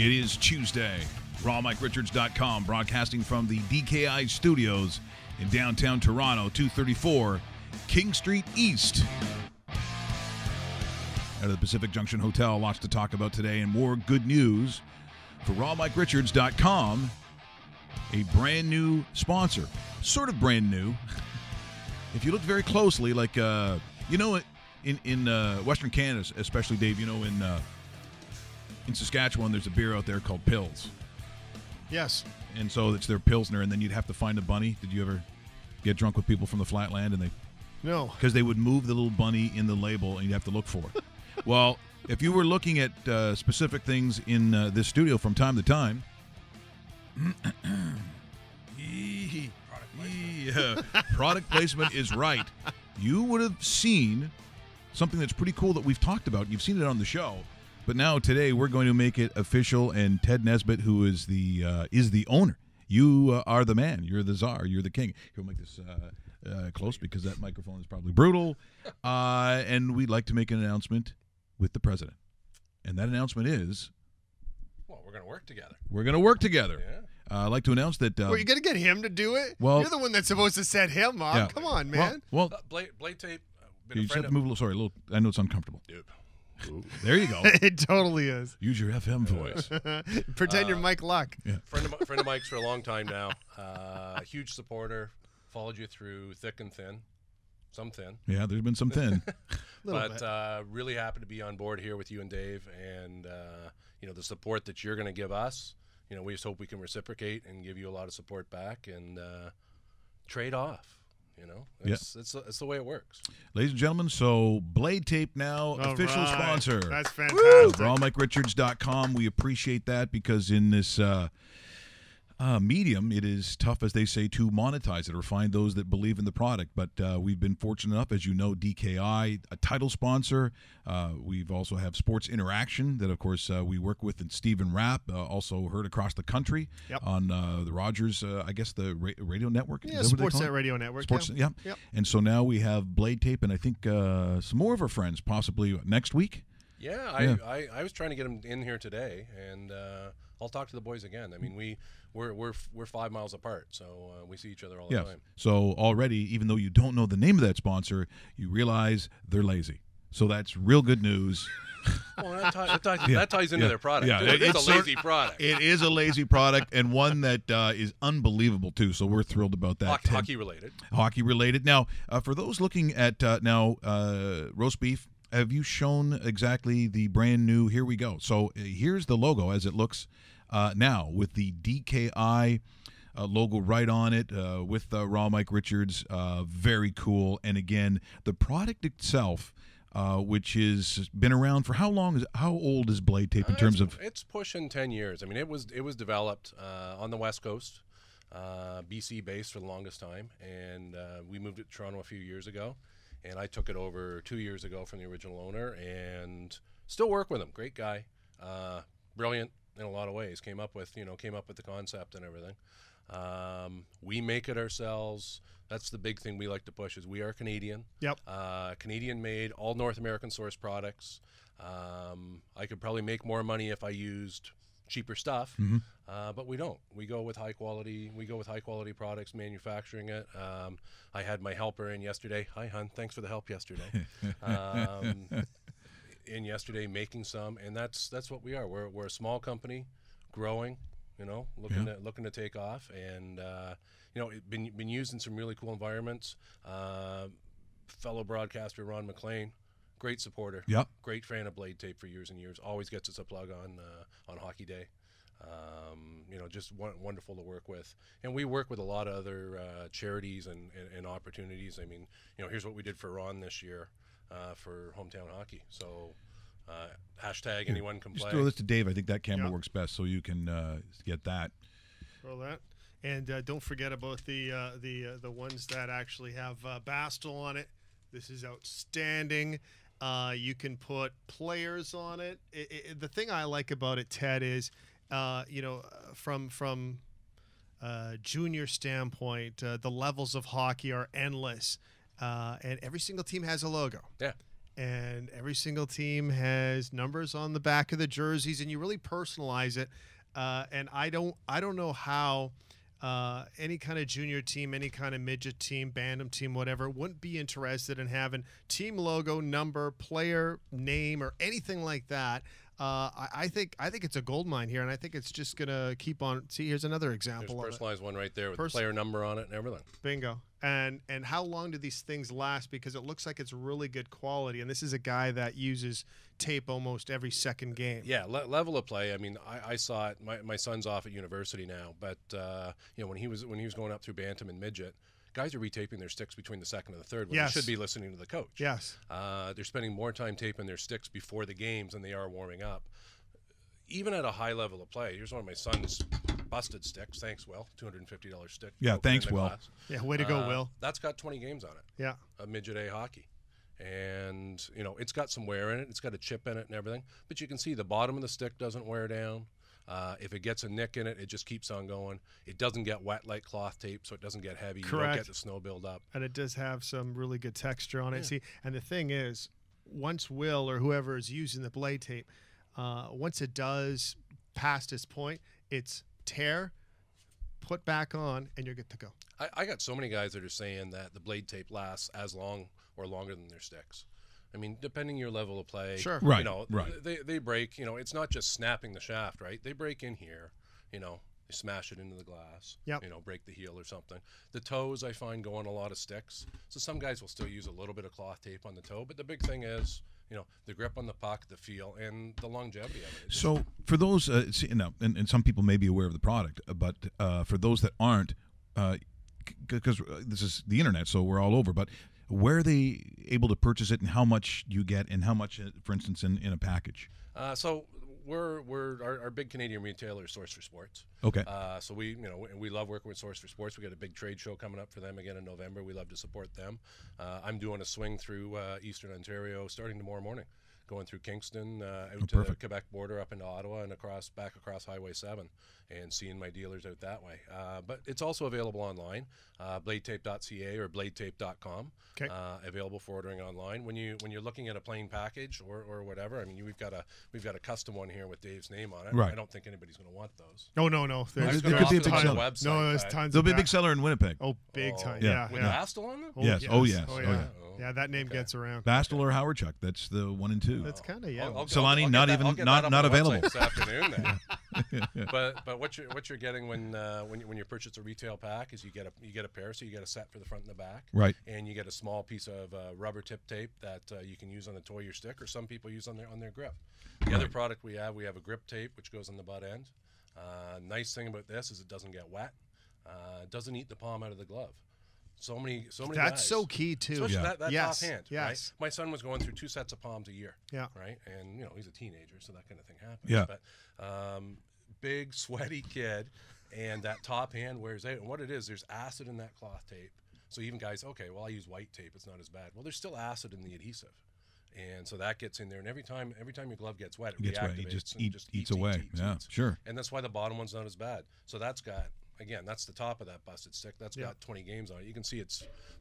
It is Tuesday. RawMikeRichards.com, broadcasting from the DKI studios in downtown Toronto, 234 King Street East. Out of the Pacific Junction Hotel, lots to talk about today and more good news for RawMikeRichards.com, a brand new sponsor. Sort of brand new. If you look very closely, like, in Western Canada, especially, Dave, in Saskatchewan, there's a beer out there called Pils. Yes. And so it's their Pilsner, and then you'd have to find a bunny. Did you ever get drunk with people from the Flatland? And No. Because they would move the little bunny in the label, and you'd have to look for it. Well, if you were looking at specific things in this studio from time to time, product placement is right. You would have seen something that's pretty cool that we've talked about. You've seen it on the show. But now today we're going to make it official, and Ted Nesbitt, who is the owner, you are the man. You're the czar. You're the king. He'll make this close because that microphone is probably brutal. And we'd like to make an announcement with the president, and that announcement is, well, we're going to work together. We're going to work together. Yeah. I'd like to announce that. Well, you're going to get him to do it? Well, you're the one that's supposed to set him up. Yeah. Come on, man. Well, Blade Tape. you just have to move a little. Sorry, a little. I know it's uncomfortable. Dude. There you go. It totally is. Use your FM voice. Pretend you're Mike Luck. Yeah. Friend of Mike's for a long time now. Huge supporter. Followed you through thick and thin. Some thin. Yeah, there's been some thin. But really happy to be on board here with you and Dave, and the support that you're going to give us. We just hope we can reciprocate and give you a lot of support back and trade off. It's the way it works. Ladies and gentlemen, so Blade Tape now official sponsor. That's fantastic. RawMikeRichards.com. We appreciate that because in this medium, it is tough, as they say, to monetize it or find those that believe in the product. But we've been fortunate enough, as you know, DKI, a title sponsor. We've also have Sports Interaction that, of course, we work with, and Stephen Rapp, also heard across the country on the Rogers, I guess the radio network. Yeah, Sportsnet Radio Network. Yeah. And so now we have Blade Tape, and I think some more of our friends possibly next week. Yeah, I was trying to get him in here today, and I'll talk to the boys again. I mean, we're 5 miles apart, so we see each other all the time. So already, even though you don't know the name of that sponsor, you realize they're lazy. So that's real good news. Well, that ties into their product. Yeah, it's a lazy product. It is a lazy product, and one that is unbelievable too. So we're thrilled about that. Hockey related. Hockey related. Now, for those looking at roast beef. Have you shown exactly the brand new? Here we go. So here's the logo as it looks now with the DKI logo right on it with Raw Mike Richards. Very cool. And again, the product itself, which has been around for how long? How old is Blade Tape in terms of? It's pushing 10 years. I mean, it was developed on the West Coast, BC based for the longest time, and we moved it to Toronto a few years ago. And I took it over 2 years ago from the original owner, and still work with him. Great guy, brilliant in a lot of ways. Came up with the concept and everything. We make it ourselves. That's the big thing we like to push. Is we are Canadian. Yep. Canadian made, all North American source products. I could probably make more money if I used cheaper stuff, but we don't. We go with high quality. We go with high quality products, manufacturing it. I had my helper in yesterday. Hi, hon. Thanks for the help yesterday. In yesterday, making some, and that's what we are. We're a small company, growing. Looking to take off, and been used in some really cool environments. Fellow broadcaster Ron McLean. Great supporter. Yep. Great fan of Blade Tape for years and years. Always gets us a plug on Hockey Day. Just wonderful to work with. And we work with a lot of other charities and opportunities. I mean, here's what we did for Ron this year for hometown hockey. So hashtag anyone can play. Just throw this to Dave. I think that camera works best, so you can get that. Throw that. And don't forget about the ones that actually have Bastel on it. This is outstanding. You can put players on it. The thing I like about it, Ted, is from junior standpoint, the levels of hockey are endless, and every single team has a logo. Yeah. and every single team has numbers on the back of the jerseys, and you really personalize it. And I don't know how any kind of junior team, any kind of midget team, bantam team, whatever, wouldn't be interested in having team logo, number, player name, or anything like that. I think it's a gold mine here, and I think it's just gonna keep on. See, here's another example. There's personalized one right there with the player number on it and everything. Bingo. And how long do these things last? Because it looks like it's really good quality, and this is a guy that uses tape almost every second game. Yeah, level of play. I mean, I saw it. My son's off at university now, but you know, when he was going up through bantam and midget, guys are retaping their sticks between the second and the third when Yes. they should be listening to the coach. Yes. They're spending more time taping their sticks before the games than they are warming up. Even at a high level of play, here's one of my son's busted sticks. Thanks, Will. $250 stick. Yeah, Open thanks, in the Will. glass. Yeah, way to go, Will. That's got 20 games on it. Yeah. Of midget A hockey. And, you know, it's got some wear in it. It's got a chip in it and everything. But you can see the bottom of the stick doesn't wear down. If it gets a nick in it, it just keeps on going. It doesn't get wet like cloth tape, so it doesn't get heavy. Correct. You don't get the snow build up. And it does have some really good texture on it. See, and the thing is, once Will or whoever is using the blade tape, once it does past its point, it's tear, put back on, and you're good to go. I got so many guys that are saying that the blade tape lasts as long or longer than their sticks. I mean, depending your level of play, Sure. Right, you know, right. they break. You know, it's not just snapping the shaft, right? They break in here. You know, they smash it into the glass. Yep. You know, break the heel or something. The toes, I find, go on a lot of sticks. So some guys will still use a little bit of cloth tape on the toe, but the big thing is, you know, the grip on the puck, the feel, and the longevity of it. It's So for those, and some people may be aware of the product, but for those that aren't, because this is the internet, so we're all over, but where are they able to purchase it, and how much you get, and how much, for instance, in a package? So our big Canadian retailer is Source for Sports. Okay. So we love working with Source for Sports. We got a big trade show coming up for them again in November. We love to support them. I'm doing a swing through Eastern Ontario starting tomorrow morning, going through Kingston out to the Quebec border up into Ottawa and back across Highway 7, and seeing my dealers out that way. But it's also available online, bladetape.ca or bladetape.com. Okay. Available for ordering online. When you're looking at a plain package or whatever, I mean, we've got a custom one here with Dave's name on it. Right. I don't think anybody's going to want those. No. There There could be a big on the seller. website. No, there's tons. They'll of be a big that. seller in Winnipeg. Oh, big time. yeah. Yeah. With Bastel on them? Yes. Oh, yes. Oh, Oh, yeah. yeah. Yeah, that name gets around. Bastel or Howard Chuck, that's the 1 and 2. That's kind of, yeah. Solani, I'll not get that- even- I'll get not- that up not on the available. website this afternoon then. But what you're getting when you purchase a retail pack is you get a pair, so you get a set for the front and the back, Right. and you get a small piece of rubber tip tape that you can use on the toe of your stick, or some people use on their grip. The other product we have a grip tape which goes on the butt end. Nice thing about this is it doesn't get wet, doesn't eat the palm out of the glove. So many That's guys, so key too. especially Yeah. that Yes, top hand. yes. Right? My son was going through 2 sets of palms a year. Yeah. Right, and you know he's a teenager, so that kind of thing happens. Yeah. But big sweaty kid, and that top hand wears out. And what it is, there's acid in that cloth tape. So even guys, okay, well I use white tape, it's not as bad. Well, there's still acid in the adhesive, and so that gets in there. And every time your glove gets wet, it Gets reactivates. wet. It just and eats away. Yeah, sure. And that's why the bottom one's not as bad. So that's got, again, that's the top of that busted stick. That's got 20 games on it. You can see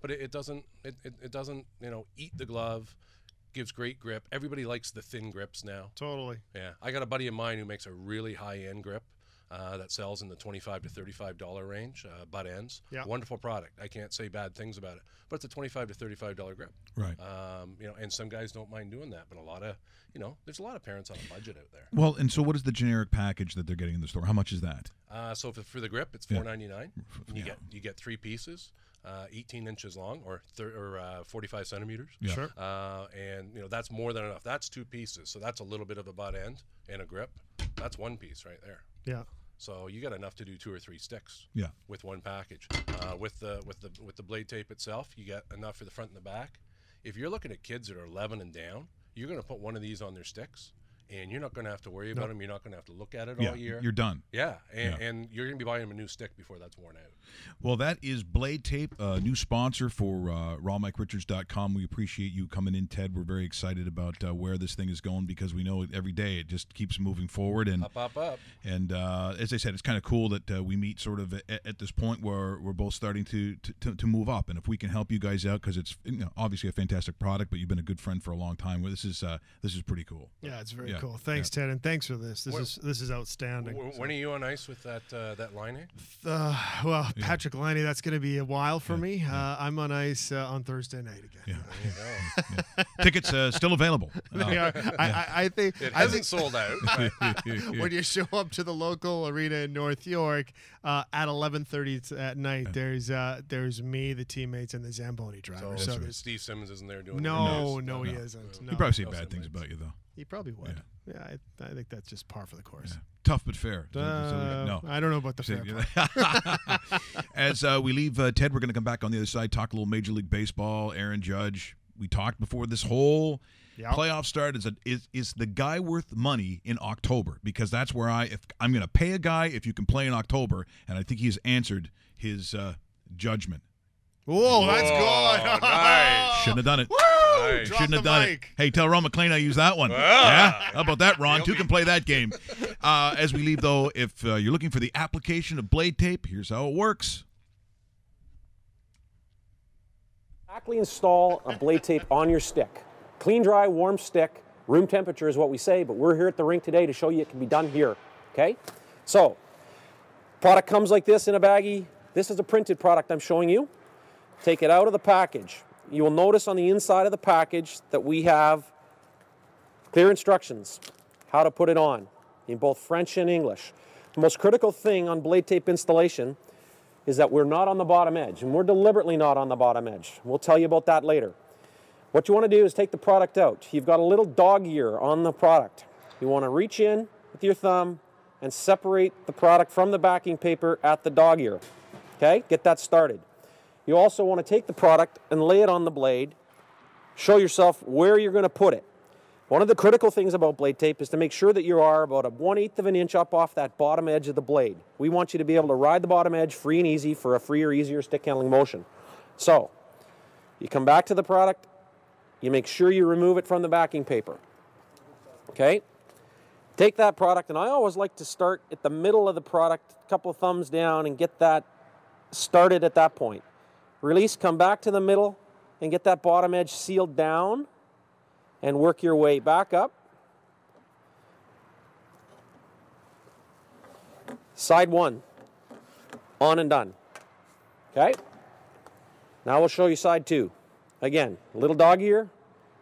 but it doesn't eat the glove. Gives great grip. Everybody likes the thin grips now. Totally. Yeah, I got a buddy of mine who makes a really high-end grip that sells in the $25 to $35 range, butt ends. Yeah. Wonderful product. I can't say bad things about it, but it's a $25 to $35 grip. Right. And some guys don't mind doing that, but there's a lot of parents on a budget out there. Well, and so what is the generic package that they're getting in the store? How much is that? So for the grip, it's $4.99. You get 3 pieces. 18 inches long or 45 centimeters. Yeah. Sure. And that's more than enough. That's 2 pieces. So that's a little bit of a butt end and a grip. That's 1 piece right there. Yeah. So you got enough to do 2 or 3 sticks. Yeah. With one package. With the blade tape itself, you get enough for the front and the back. If you're looking at kids that are 11 and down, you're going to put one of these on their sticks. and you're not going to have to worry about them. You're not going to have to look at it Yeah, all year. you're done. Yeah, and you're going to be buying them a new stick before that's worn out. Well, that is Blade Tape, a new sponsor for rawmikerichards.com. We appreciate you coming in, Ted. We're very excited about where this thing is going because we know every day it just keeps moving forward. And Up. And as I said, it's kind of cool that we meet sort of at this point where we're both starting to move up. And if we can help you guys out, because it's obviously a fantastic product, but you've been a good friend for a long time. This is pretty cool. Yeah, it's very cool. Thanks, Ted, and thanks for this. This is outstanding. When are you on ice with that line? Well, Patrick Liney, that's going to be a while for me. I'm on ice on Thursday night again. There you go. Tickets still available. I think it hasn't sold out. When you show up to the local arena in North York at 11:30 at night, there's me, the teammates, and the Zamboni driver. So Steve Simmons isn't there doing No, he isn't. No. He probably say bad things about you, though. He probably would. Yeah, I think that's just par for the course. Yeah. Tough but fair. No, I don't know about the fair part. As we leave Ted, we're going to come back on the other side, talk a little Major League Baseball, Aaron Judge. We talked before this whole playoff start is the guy worth money in October? Because that's where if I'm going to pay a guy if you can play in October, and I think he's answered his judgment. Whoa, that's good. Nice. Shouldn't have done it. Nice. Shouldn't have done it. Hey, tell Ron McLean I used that one. Yeah? How about that, Ron? Two can play that game. As we leave, though, if you're looking for the application of Blade Tape, here's how it works. Exactly install a Blade Tape on your stick. Clean, dry, warm stick. Room temperature is what we say, but we're here at the rink today to show you it can be done here. Okay? So, product comes like this in a baggie. This is a printed product I'm showing you. Take it out of the package. You will notice on the inside of the package that we have clear instructions how to put it on in both French and English. The most critical thing on Blade Tape installation is that we're not on the bottom edge, and we're deliberately not on the bottom edge. We'll tell you about that later. What you want to do is take the product out. You've got a little dog ear on the product. You want to reach in with your thumb and separate the product from the backing paper at the dog ear. Okay, get that started. You also want to take the product and lay it on the blade. Show yourself where you're going to put it. One of the critical things about Blade Tape is to make sure that you are about a 1/8 of an inch up off that bottom edge of the blade. We want you to be able to ride the bottom edge free and easy for a freer, easier stick handling motion. So, you come back to the product, you make sure you remove it from the backing paper. Okay? Take that product, and I always like to start at the middle of the product, a couple of thumbs down, and get that started at that point. Release, come back to the middle, and get that bottom edge sealed down, and work your way back up. Side one, on and done. Okay? Now we'll show you side two. Again, little dog ear,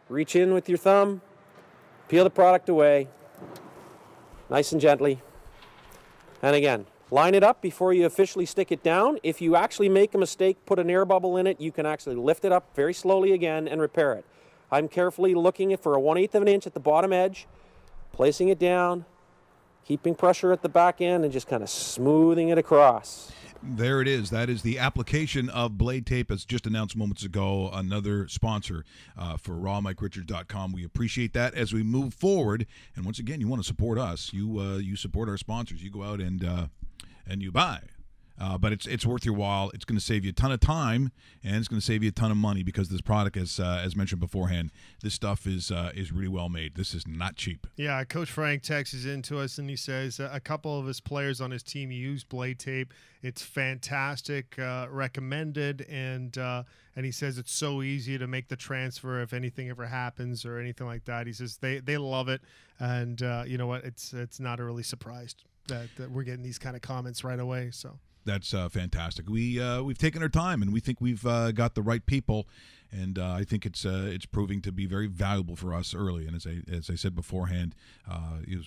reach in with your thumb, peel the product away, nice and gently. And again, line it up before you officially stick it down. If you actually make a mistake, put an air bubble in it, you can actually lift it up very slowly again and repair it. I'm carefully looking for a 1/8 of an inch at the bottom edge, placing it down, keeping pressure at the back end, and just kind of smoothing it across. There it is. That is the application of Blade Tape, as just announced moments ago, another sponsor for rawmikerichards.com. We appreciate that as we move forward. And once again, you want to support us. You support our sponsors. You go out and you buy. But it's worth your while. It's going to save you a ton of time, and it's going to save you a ton of money because this product, as mentioned beforehand, this stuff is really well made. This is not cheap. Yeah, Coach Frank texts into us, and he says a couple of his players on his team use Blade Tape. It's fantastic, recommended, and he says it's so easy to make the transfer if anything ever happens or anything like that. He says they love it, and you know what? It's not really surprised that we're getting these kind of comments right away. So. That's fantastic. We've taken our time, and we think we've got the right people, and I think it's proving to be very valuable for us early. And as I said beforehand,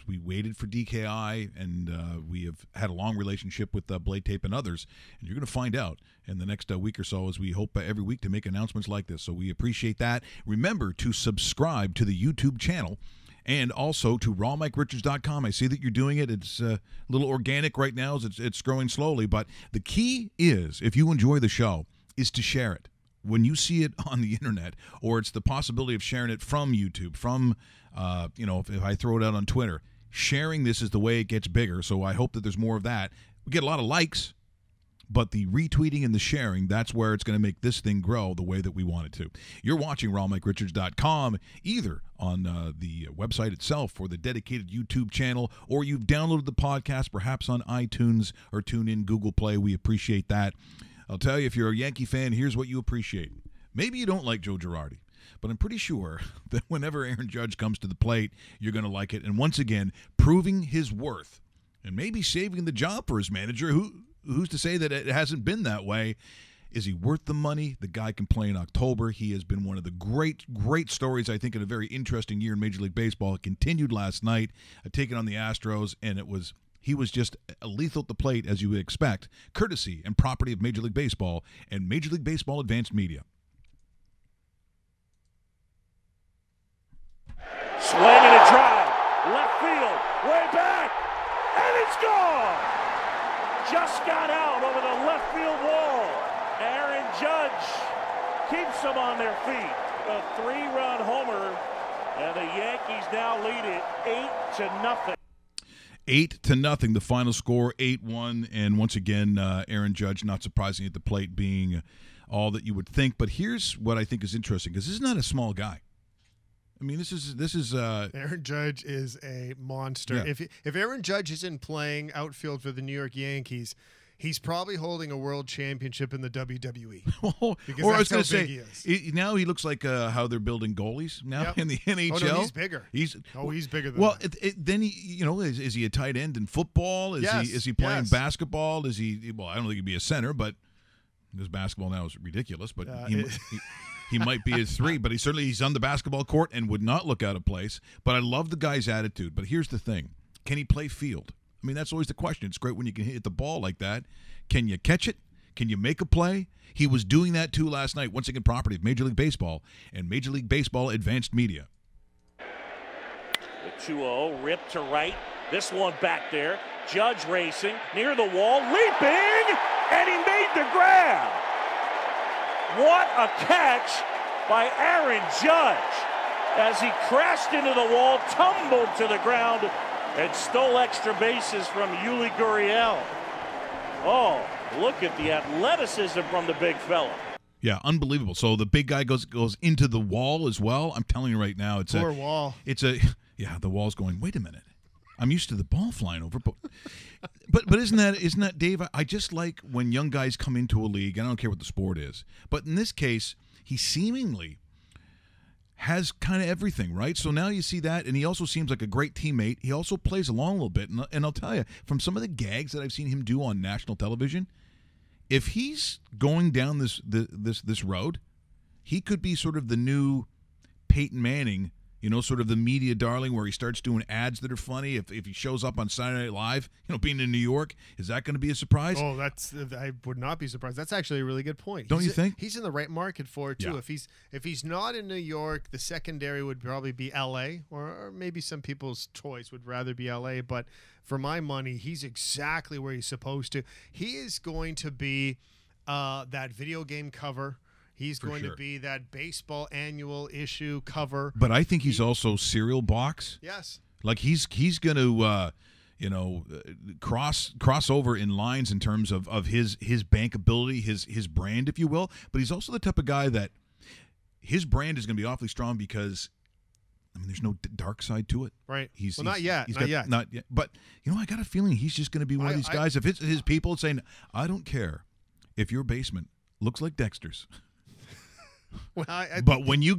we waited for DKI, and we have had a long relationship with Blade Tape and others. And you're going to find out in the next week or so, as we hope every week to make announcements like this. So we appreciate that. Remember to subscribe to the YouTube channel. And also to rawmikerichards.com. I see that you're doing it. It's a little organic right now as it's growing slowly. But the key is, if you enjoy the show, is to share it. when you see it on the internet, or it's the possibility of sharing it from YouTube, from, if I throw it out on Twitter, sharing this is the way it gets bigger. So I hope that there's more of that. We get a lot of likes, but the retweeting and the sharing, that's where it's going to make this thing grow the way that we want it to. You're watching RawMikeRichards.com, either on the website itself or the dedicated YouTube channel, or you've downloaded the podcast perhaps on iTunes or TuneIn, Google Play. We appreciate that. I'll tell you, if you're a Yankee fan, here's what you appreciate. Maybe you don't like Joe Girardi, but I'm pretty sure that whenever Aaron Judge comes to the plate, you're going to like it. And once again, proving his worth and maybe saving the job for his manager. Who's to say that it hasn't been that way? Is he worth the money? The guy can play in October. He has been one of the great stories, I think, in a very interesting year in Major League Baseball. It continued last night, taking on the Astros, and he was just lethal at the plate, as you would expect, courtesy and property of Major League Baseball and Major League Baseball Advanced Media. Swing and a drive, left field, way back, and it's gone! Just got out over the left field wall. Aaron Judge keeps them on their feet. A 3-run homer, and the Yankees now lead it 8-0. 8-0, the final score, 8-1, and once again, Aaron Judge, not surprising at the plate, being all that you would think. But here's what I think is interesting, because this is not a small guy. I mean, this is Aaron Judge is a monster. Yeah. If Aaron Judge isn't playing outfield for the New York Yankees, he's probably holding a world championship in the WWE. Because or I was going to how big say, he is. now he looks like how they're building goalies now in the NHL. Oh, no, he's bigger. He's bigger than that. Then he, is he a tight end in football? Is he playing basketball? Is he? Well, I don't think he'd be a center, but because basketball now is ridiculous. But he might be a 3, but he's on the basketball court and would not look out of place. But I love the guy's attitude. But here's the thing: can he play field? I mean, that's always the question. It's great when you can hit the ball like that. Can you catch it? Can you make a play? He was doing that, too, last night. Once again, property of Major League Baseball and Major League Baseball Advanced Media. The 2-0, ripped to right. This one back there. Judge racing, near the wall, leaping, and he made the grab. What a catch by Aaron Judge as he crashed into the wall, tumbled to the ground, and stole extra bases from Yuli Gurriel. Oh, look at the athleticism from the big fella. Yeah, unbelievable. So the big guy goes into the wall as well. I'm telling you right now, it's Poor wall. The wall's going, wait a minute. I'm used to the ball flying over, but isn't that Dave? I just like when young guys come into a league, and I don't care what the sport is. But in this case, he seemingly has kind of everything, right? So now you see that, and he also seems like a great teammate. He also plays along a little bit, and I'll tell you, from some of the gags that I've seen him do on national television, if he's going down this road, he could be sort of the new Peyton Manning, sort of the media darling, where he starts doing ads that are funny. If he shows up on Saturday Night Live, being in New York, is that going to be a surprise? Oh, I would not be surprised. That's actually a really good point. Don't you think? He's in the right market for it too. Yeah. If he's not in New York, the secondary would probably be L.A. or maybe some people's choice would rather be L.A. But for my money, he's exactly where he's supposed to. He is going to be that video game cover. He's going to be that baseball annual issue cover. But I think he's also cereal box. Yes. Like he's going to cross over in lines in terms of his bankability, his brand, if you will. But he's also the type of guy that his brand is going to be awfully strong because there's no dark side to it. Right. Not yet. Not yet. But I got a feeling he's just going to be one of these guys. If it's his people saying, I don't care if your basement looks like Dexter's. Well, but when you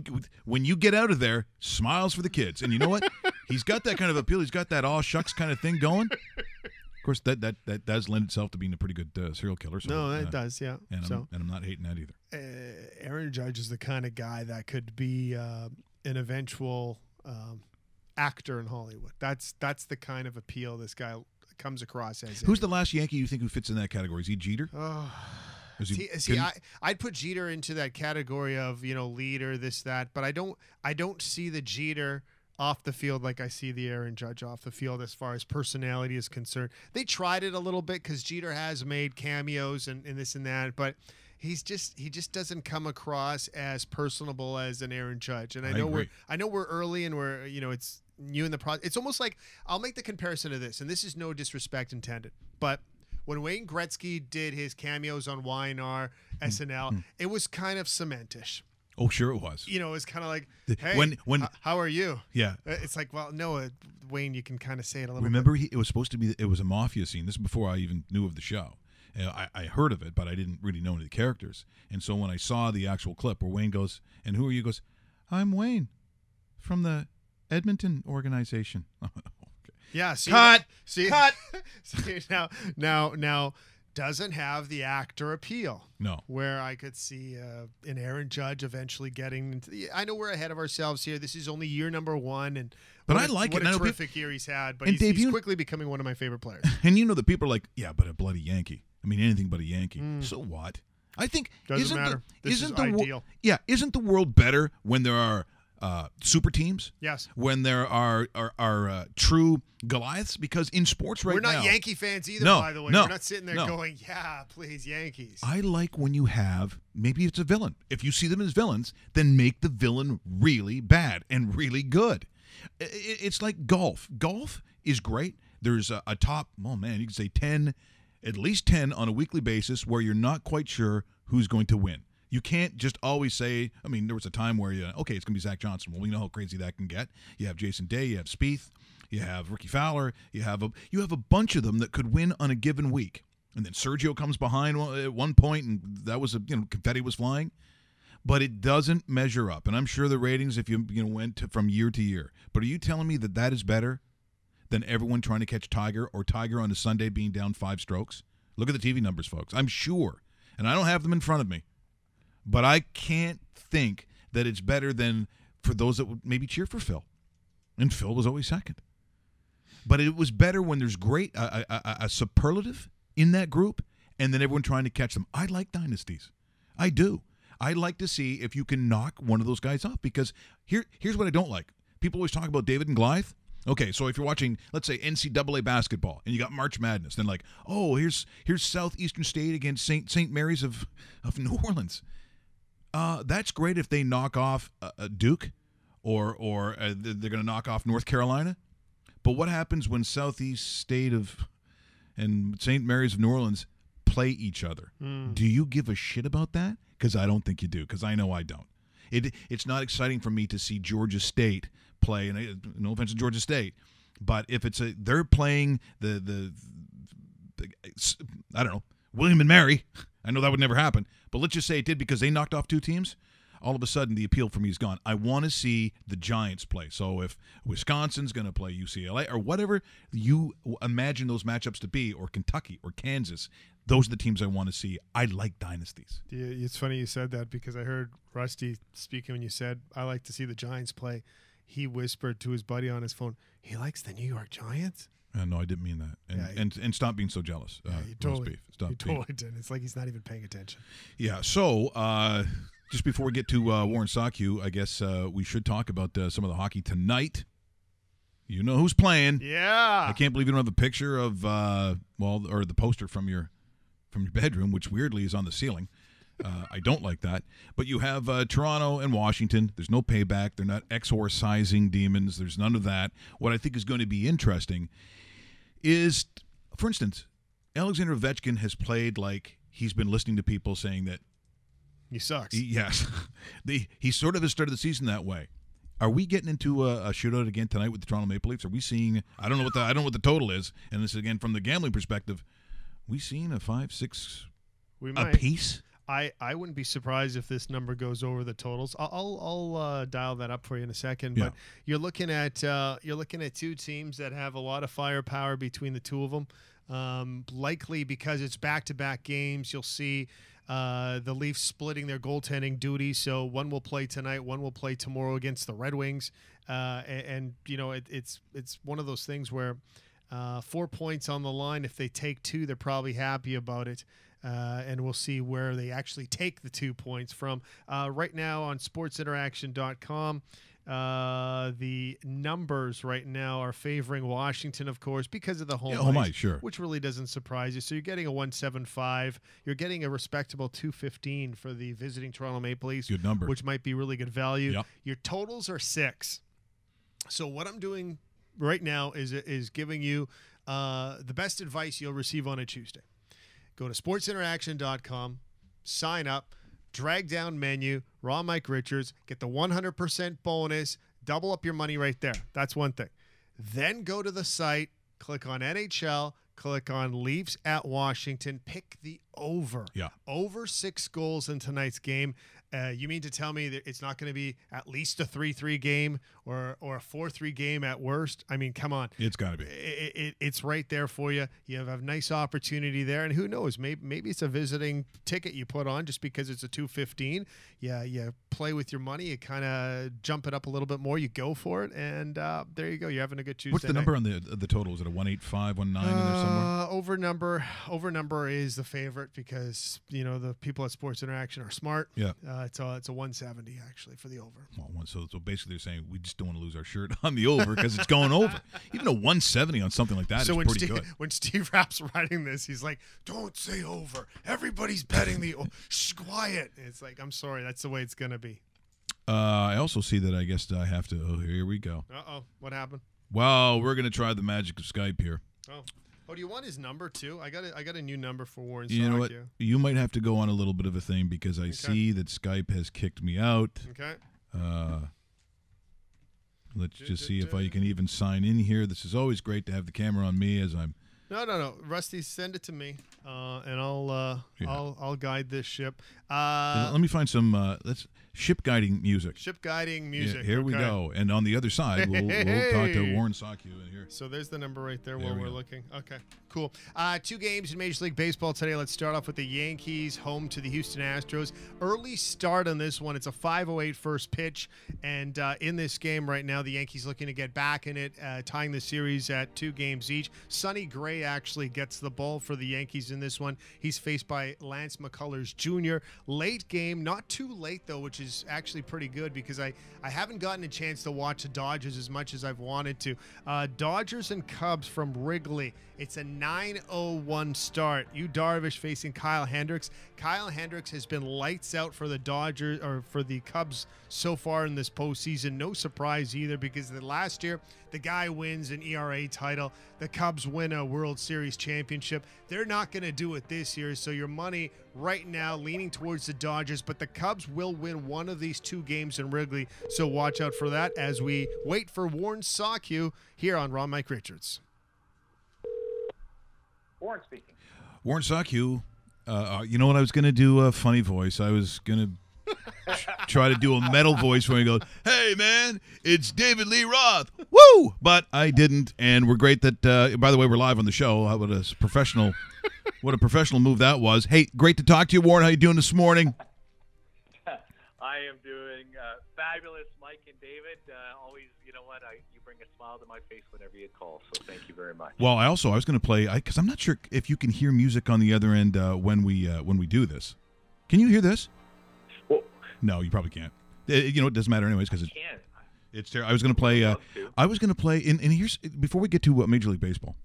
get out of there, smiles for the kids, and you know what? He's got that kind of appeal. He's got that all shucks kind of thing going. Of course, that does lend itself to being a pretty good serial killer. So, no, it does, yeah. And I'm not hating that either. Aaron Judge is the kind of guy that could be an eventual actor in Hollywood. That's the kind of appeal this guy comes across as. Who's the last Yankee you think who fits in that category? Is he Jeter? Oh. I'd put Jeter into that category of leader, this, that, but I don't see the Jeter off the field like I see the Aaron Judge off the field as far as personality is concerned. They tried it a little bit because Jeter has made cameos and this and that, but he just doesn't come across as personable as an Aaron Judge. And I agree. know we're early and we're it's new in the process. It's almost like, I'll make the comparison to this, and this is no disrespect intended, but when Wayne Gretzky did his cameos on YNR, SNL, it was kind of cementish. Oh, sure it was. It was kind of like, hey, when how are you? Yeah. It's like, well, no, Wayne, you can kind of say it a little Remember, bit. it was supposed to be, it was a mafia scene. This is before I even knew of the show. I heard of it, but I didn't really know any of the characters. And so when I saw the actual clip where Wayne goes, and who are you? He goes, I'm Wayne from the Edmonton organization. Yeah. See, Cut. See, Cut. See, now, doesn't have the actor appeal. No. Where I could see an Aaron Judge eventually getting into I know we're ahead of ourselves here. This is only year number 1, But what I like what it. a I know terrific year he's had. But and Dave, he's quickly becoming one of my favorite players. And you know that people are like, yeah, but a bloody Yankee. I mean, anything but a Yankee. So what? I think Doesn't matter. This is ideal. Isn't the world better when there are super teams? Yes. When there are true Goliaths? Because in sports right now, we're not Yankee fans either, No, by the way. no, We're not sitting there no. going, yeah, please, Yankees. I like when you have, maybe it's a villain. If you see them as villains, then make the villain really bad and really good. It's like golf. Golf is great. There's a top, oh man, you can say 10, at least 10 on a weekly basis where you're not quite sure who's going to win. You can't just always say, I mean, there was a time where, okay, it's going to be Zach Johnson. Well, we know how crazy that can get. You have Jason Day, you have Spieth, you have Ricky Fowler, you have a bunch of them that could win on a given week. And then Sergio comes behind at one point, and that was, confetti was flying. But it doesn't measure up. And I'm sure the ratings, if you went from year to year. But are you telling me that is better than everyone trying to catch Tiger, or Tiger on a Sunday being down 5 strokes? Look at the TV numbers, folks. I'm sure. And I don't have them in front of me. But I can't think that it's better than for those that would maybe cheer for Phil. And Phil was always second. But it was better when there's great a superlative in that group, and then everyone trying to catch them. I like dynasties. I do. I like to see if you can knock one of those guys off, because here's what I don't like. People always talk about David and Goliath. Okay, so if you're watching, let's say, NCAA basketball, and you got March Madness, then like, oh, here's Southeastern State against St. Mary's of New Orleans. That's great if they knock off Duke, or they're going to knock off North Carolina. But what happens when Southeast State and St. Mary's of New Orleans play each other? Do you give a shit about that? Because I don't think you do, because I know I don't. It's not exciting for me to see Georgia State play, and no offense to Georgia State, but if they're playing the I don't know, William and Mary, I know that would never happen, but let's just say it did because they knocked off 2 teams. All of a sudden, the appeal for me is gone. I want to see the Giants play. So if Wisconsin's going to play UCLA or whatever you imagine those matchups to be, or Kentucky or Kansas, those are the teams I want to see. I like dynasties. Yeah, it's funny you said that, because I heard Rusty speaking when you said, I like to see the Giants play. He whispered to his buddy on his phone, he likes the New York Giants? No, I didn't mean that. And stop being so jealous. You totally Stop didn't. It's like he's not even paying attention. Yeah, so just before we get to Warren Saku, I guess we should talk about some of the hockey tonight. You know who's playing. Yeah. I can't believe you don't have the picture of, or the poster from your bedroom, which weirdly is on the ceiling. I don't like that. But you have Toronto and Washington. There's no payback. They're not exorcising demons. There's none of that. What I think is going to be interesting is, for instance, Alexander Ovechkin has played like he's been listening to people saying that he sucks. Yes. He sort of has started the season that way. Are we getting into a shootout again tonight with the Toronto Maple Leafs? Are we seeing, I don't know what the total is, and this is again from the gambling perspective, we seeing a 5-6 apiece? I wouldn't be surprised if this number goes over the totals. I'll dial that up for you in a second. But you're looking at 2 teams that have a lot of firepower between the 2 of them. Likely because it's back-to-back games, you'll see the Leafs splitting their goaltending duties. So one will play tonight, one will play tomorrow against the Red Wings. And it's one of those things where 4 points on the line. If they take 2, they're probably happy about it. And we'll see where they actually take the 2 points from. Right now on sportsinteraction.com, The numbers right now are favoring Washington, of course, because of the home home ice, ice, sure. which really doesn't surprise you. So you're getting a 175. You're getting a respectable 215 for the visiting Toronto Maple Leafs. Good number. Which might be really good value. Yep. Your totals are 6. So what I'm doing right now is giving you the best advice you'll receive on a Tuesday. Go to sportsinteraction.com, sign up, drag down menu, Raw Mike Richards, get the 100% bonus, double up your money right there. That's one thing. Then go to the site, click on NHL, click on Leafs at Washington, pick the over. Yeah. Over 6 goals in tonight's game. You mean to tell me that it's not going to be at least a 3-3 game or a 4-3 game at worst? I mean, come on. It's got to be. It's right there for you. You have a nice opportunity there, and who knows? Maybe it's a visiting ticket you put on just because it's a 215. Yeah, you play with your money. You kind of jump it up a little bit more. You go for it, and there you go. You're having a good Tuesday. What's the number on the total? Is it a 185, 19 in there somewhere? Over number is the favorite because the people at Sports Interaction are smart. Yeah. It's a 170 actually for the over. Well, so basically they're saying we just don't want to lose our shirt on the over because it's going over. Even a 170 on something like that is pretty good. When Steve Rapp's writing this, he's like, "Don't say over. Everybody's betting the shh, quiet." It's like, I'm sorry, that's the way it's gonna be. I also see that I guess I have to. Oh, here we go. What happened? Wow, we're gonna try the magic of Skype here. Oh, do you want his number too? I got a new number for Warren. You know what? You might have to go on a little bit of a thing because I see that Skype has kicked me out. Okay. Let's just see if I can even sign in here. This is always great to have the camera on me as I'm. No. Rusty, send it to me, and I'll guide this ship. Let me find some. Let's ship guiding music. Ship guiding music. Yeah, here we go. And on the other side, we'll talk to Warren Sakyu in here. So there's the number right there while we're looking. Okay, cool. 2 games in Major League Baseball today. Let's start off with the Yankees home to the Houston Astros. Early start on this one. It's a 5:08 first pitch. And in this game right now, the Yankees looking to get back in it, tying the series at 2 games each. Sonny Gray actually gets the ball for the Yankees in this one. He's faced by Lance McCullers Jr. Late game, not too late though, which is actually pretty good because I haven't gotten a chance to watch the Dodgers as much as I've wanted to. Dodgers and Cubs from Wrigley. It's a 9:01 start. Yu Darvish facing Kyle Hendricks. Kyle Hendricks has been lights out for the Dodgers or for the Cubs so far in this postseason. No surprise either because last year the guy wins an ERA title. The Cubs win a World Series championship. They're not going to do it this year, so your money right now leaning towards the Dodgers, but the Cubs will win one of these 2 games in Wrigley, so watch out for that as we wait for Warren Sakyu here on Raw Mike Richards. Warren speaking. Warren Sakyu, you know what I was going to do? A funny voice. I was going to try to do a metal voice where he goes, "Hey, man, it's David Lee Roth." Woo! But I didn't, and we're great that, by the way, we're live on the show. What a professional move that was. Hey, great to talk to you, Warren. How you doing this morning? I am doing fabulous, Mike and David. Always, you know what, you bring a smile to my face whenever you call, so thank you very much. Well, I was going to play, because I'm not sure if you can hear music on the other end when we do this. Can you hear this? Well, no, you probably can't. It doesn't matter anyways because it's terrible. I was going to play. And here's before we get to Major League Baseball.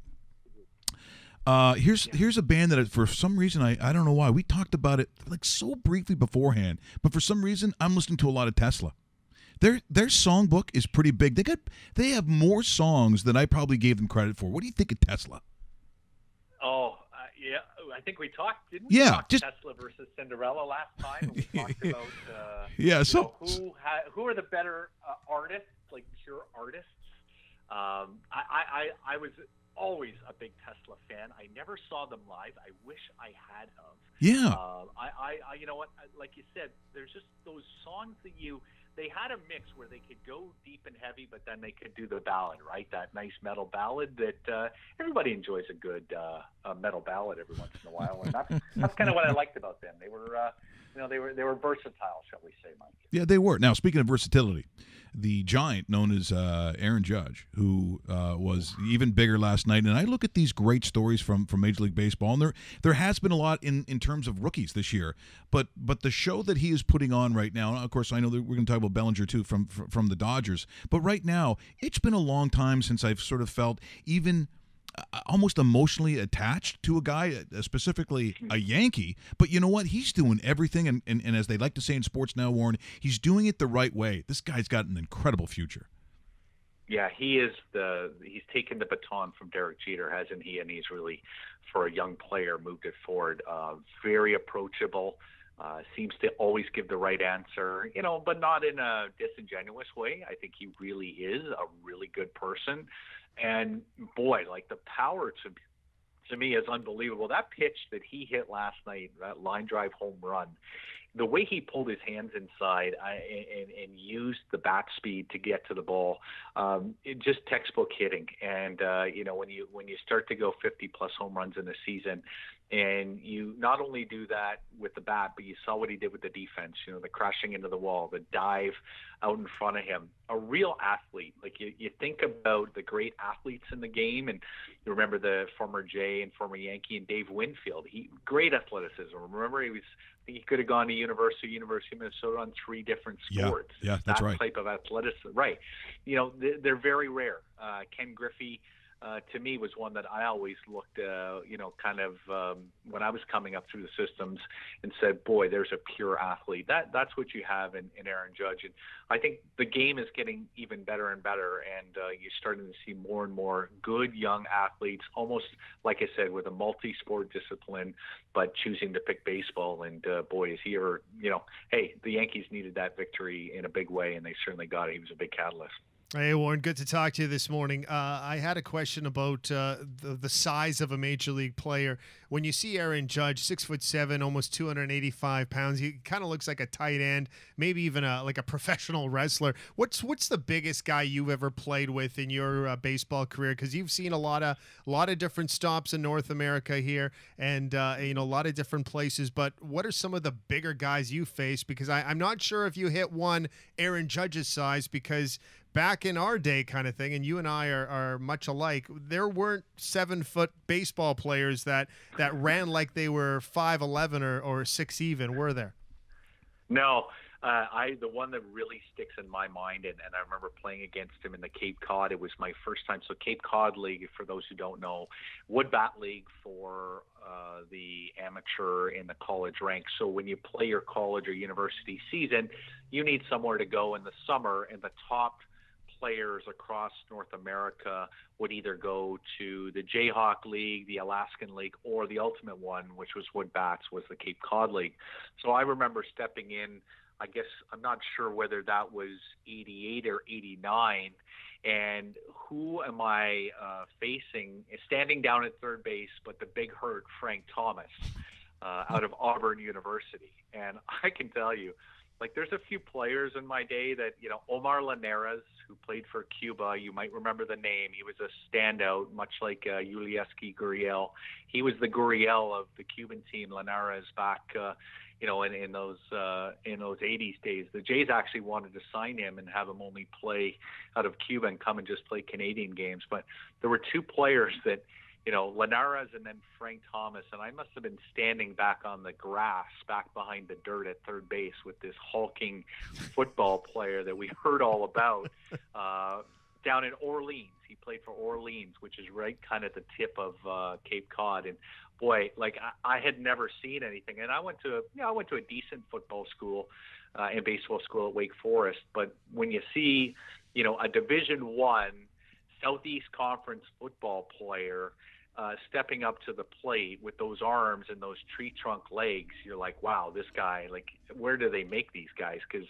Here's a band that for some reason I don't know why we talked about it like so briefly beforehand, but for some reason I'm listening to a lot of Tesla. Their songbook is pretty big. They have more songs than I probably gave them credit for. What do you think of Tesla? Yeah, I think we talked, didn't we? Yeah, talk Tesla versus Cinderella last time. We talked about who are the better artists, like pure artists. I was always a big Tesla fan. I never saw them live. I wish I had of. Yeah. I you know what? Like you said, there's just those songs that they had a mix where they could go deep and heavy, but then they could do the ballad, right? That nice metal ballad that everybody enjoys a good metal ballad every once in a while, and that's kind of what I liked about them. They were, they were versatile, shall we say, Mike? Yeah, they were. Now, speaking of versatility, the giant known as Aaron Judge, who was even bigger last night. And I look at these great stories from Major League Baseball, and there has been a lot in terms of rookies this year. But the show that he is putting on right now, and of course I know that we're going to talk about Bellinger too from the Dodgers, but right now it's been a long time since I've sort of felt even almost emotionally attached to a guy, specifically a Yankee. But you know what? He's doing everything, and as they like to say in sports now, Warren, he's doing it the right way. This guy's got an incredible future. Yeah, he's taken the baton from Derek Jeter, hasn't he? And he's really, for a young player, moved it forward. Very approachable. Seems to always give the right answer, but not in a disingenuous way. I think he really is a really good person. And boy, like the power to me is unbelievable. That pitch that he hit last night, that line drive home run, the way he pulled his hands inside and used the bat speed to get to the ball, it just textbook hitting. And when you start to go 50 plus home runs in a season, and you not only do that with the bat, but you saw what he did with the defense, the crashing into the wall, the dive out in front of him. A real athlete. Like you think about the great athletes in the game, and you remember the former Jay and former Yankee and Dave Winfield. Great athleticism. Remember, I think he could have gone to University of Minnesota on 3 different sports. Yeah, that's right. That type of athleticism. Right. They're very rare. Ken Griffey, to me, was one that I always looked, when I was coming up through the systems and said, boy, there's a pure athlete. That's what you have in Aaron Judge. And I think the game is getting even better and better, and you're starting to see more and more good young athletes, almost, like I said, with a multi-sport discipline, but choosing to pick baseball. And boy, is he ever, hey, the Yankees needed that victory in a big way, and they certainly got it. He was a big catalyst. Hey, Warren, good to talk to you this morning. I had a question about the size of a major league player. When you see Aaron Judge, 6'7", almost 285 pounds, he kind of looks like a tight end, maybe even like a professional wrestler. What's the biggest guy you've ever played with in your baseball career? Because you've seen a lot of different stops in North America here, and a lot of different places. But what are some of the bigger guys you faced? Because I'm not sure if you hit one Aaron Judge's size, because back in our day kind of thing, and you and I are much alike, there weren't 7-foot baseball players that ran like they were 5'11" or 6 even, were there? No. The one that really sticks in my mind, and I remember playing against him in the Cape Cod. It was my first time. So Cape Cod League, for those who don't know, wood bat league for the amateur and the college ranks. So when you play your college or university season, you need somewhere to go in the summer, and the top players across North America would either go to the Jayhawk League, the Alaskan League, or the ultimate one, which was wood bats, was the Cape Cod League. So I remember stepping in, I guess I'm not sure whether that was 88 or 89, and who am I facing? Standing down at third base, but the big hurt, Frank Thomas, out of Auburn University. And I can tell you, like, there's a few players in my day that, Omar Linares, who played for Cuba, you might remember the name. He was a standout, much like Yulieski Gurriel. He was the Gurriel of the Cuban team, Linares, back, in those 80s days. The Jays actually wanted to sign him and have him only play out of Cuba and come and just play Canadian games. But there were 2 players that, Linares and then Frank Thomas, and I must have been standing back on the grass, back behind the dirt at third base with this hulking football player that we heard all about down in Orleans. He played for Orleans, which is right kind of the tip of Cape Cod. And boy, like I had never seen anything. And I went to a decent football school and baseball school at Wake Forest. But when you see, a Division I Southeast Conference football player stepping up to the plate with those arms and those tree trunk legs, you're like, wow, this guy, like, where do they make these guys? Because,